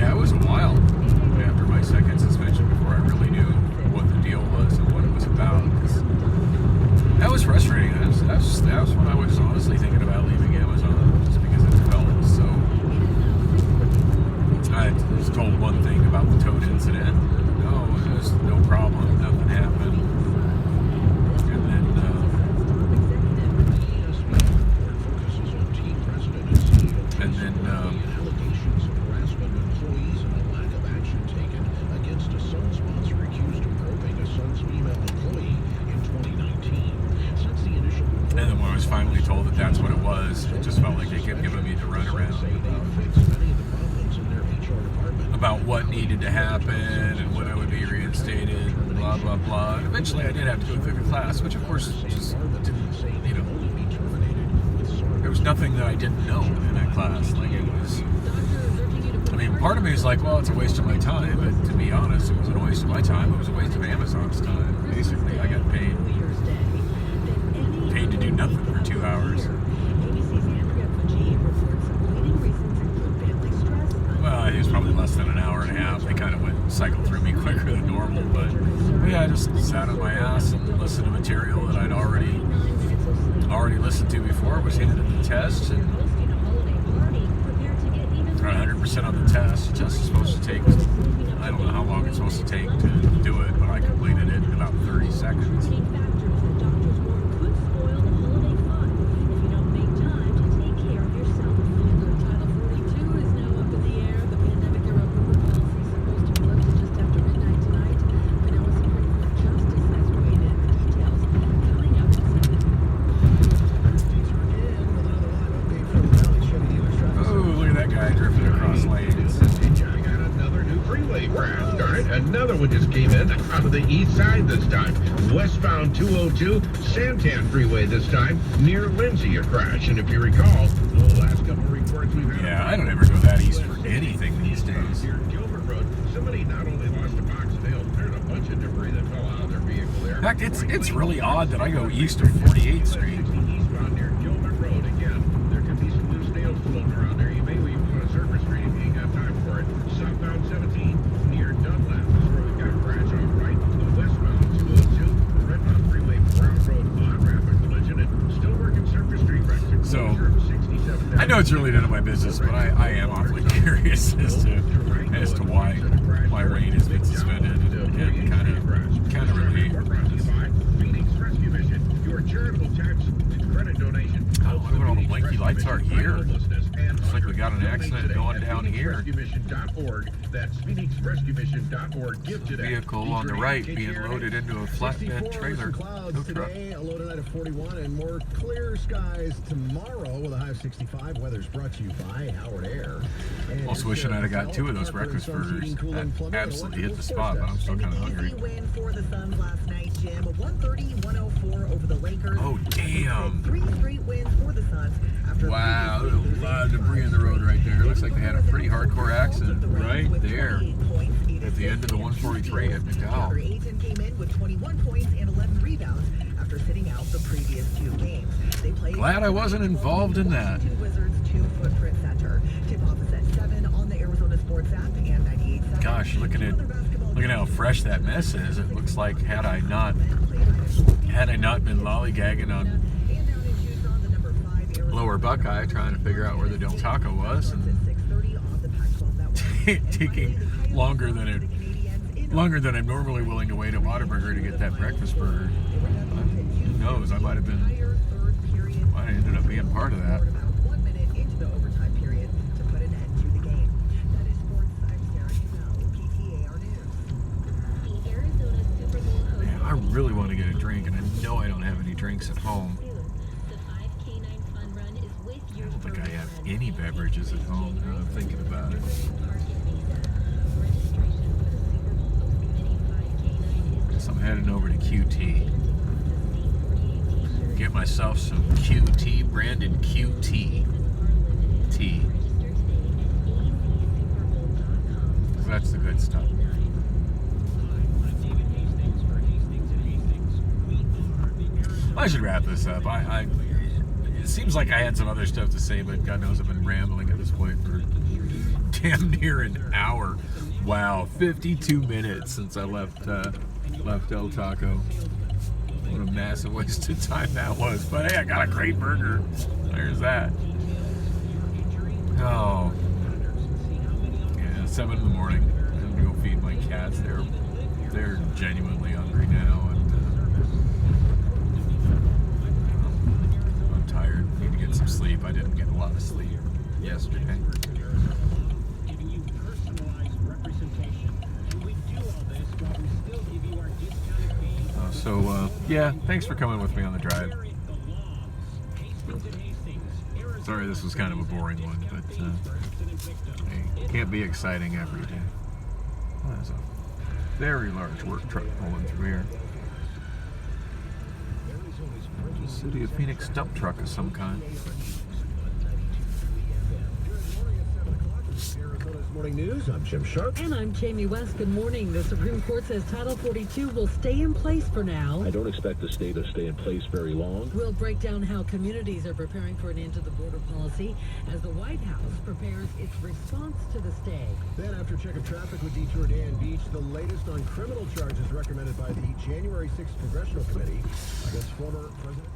It was a while after my second suspension before I really knew what the deal was and what it was about. That was frustrating. That was when I was honestly thinking about leaving Amazon, just because it felt so. I was told one thing about the toad incident. Oh, it was no problem, nothing happened. And then allegations of harassment of employees and a lack of action taken against a Sun sponsor accused of groping a Sun's female employee in 2019. Since the initial report, and then when I was finally told that that's what it was, it just felt like they kept giving me the runaround about what needed to happen and when I would be reinstated, blah, blah, blah. And eventually I did have to go through the class, which of course just didn't, there was nothing that I didn't know in that class. Like it was, I mean, part of me is like, well, it's a waste of my time, but to be honest, it wasn't a waste of my time, it was a waste of Amazon's time. Basically, I got paid to do nothing for 2 hours. Well, it was probably less than an hour and a half. They kind of cycled through me quicker than normal, but yeah, I just sat on my ass and listened to material that I'd already listened to before. Was handed the test and 100% on the test. The test is supposed to take, I don't know how long it's supposed to take to do it, but I completed it in about 30 seconds. Drifting across Another one just came in out of the east side this time. Westbound 202, Santan Freeway this time, near Lindsay, a crash. And if you recall, the last couple of reports we've had... Yeah, I don't ever go that east for anything these days. Here at Gilbert Road, somebody not only lost a box of nails, there's a bunch of debris that fell out of their vehicle there. In fact, it's really odd that I go east of 48th Street. Eastbound near Gilbert Road, again, there could be some loose nails floating around there. You may leave on a surface street if you ain't got time for it. Southbound 17 near Dunlap is where we've got a crash on right. The westbound 202, Redmond Freeway, Brown Road, on-rapid collision, and still working surface street wrecks. So, I know it's really none of my business, but I am awfully curious as to why rain has been suspended and kind of really. Phoenix Rescue Mission, your charitable tax credit donation. Oh, look at all the blinky lights are here. Looks like we got an accident going down here. That's PhoenixRescueMission.org. Give today. Vehicle on the right being loaded into a flatbed trailer. Clouds today, a low tonight of 41, and more clear skies tomorrow with a high of 65. Weather's brought to you by Howard Air. Also wishing I'd have got 2 of those breakfast burgers. That absolutely hit the spot, but I'm still kind of hungry. Win for the Suns last night, Jim. 130-104 over the Lakers. Oh, damn. 3 straight wins for the Suns. Wow, there's a lot of debris in the road right there. Looks like they had a pretty hardcore accident right there at the end of the 143 at McDowell. Ayton came in with 21 points and 11 rebounds after sitting out the previous 2 games. They played Glad I wasn't involved in that. Wizards 2 Footprint Center. Tip-off is at 7 on the Arizona Sports app and 98.7. Gosh, looking at how fresh that mess is, it looks like had I not been lollygagging on Lower Buckeye trying to figure out where the Del Taco was and taking longer than I'm normally willing to wait at Whataburger to get that breakfast burger. Who knows? I might have ended up being part of that. Man, I really want to get a drink, and I know I don't have any drinks at home. I don't think I have any beverages at home now I'm thinking about it. Guess I'm heading over to QT. Get myself some QT, branded QT tea. That's the good stuff. I should wrap this up. It seems like I had some other stuff to say, but God knows I've been rambling at this point for damn near an hour. Wow, 52 minutes since I left El Taco. What a massive waste of time that was. But hey, I got a great burger. There's that. Oh. Yeah, 7 in the morning. I'm gonna go feed my cats. They're genuinely hungry now. Tired. Need to get some sleep. I didn't get a lot of sleep yesterday. Yeah, thanks for coming with me on the drive. Sorry this was kind of a boring one, but it can't be exciting every day. Well, there's a very large work truck pulling through here. City of Phoenix dump truck of some kind. Morning News, I'm Jim Sharp. And I'm Jamie West. Good morning. The Supreme Court says Title 42 will stay in place for now. I don't expect the stay to stay in place very long. We'll break down how communities are preparing for an end to the border policy as the White House prepares its response to the stay. Then after check of traffic with Detour Dan Beach, the latest on criminal charges recommended by the January 6th Congressional Committee against former President...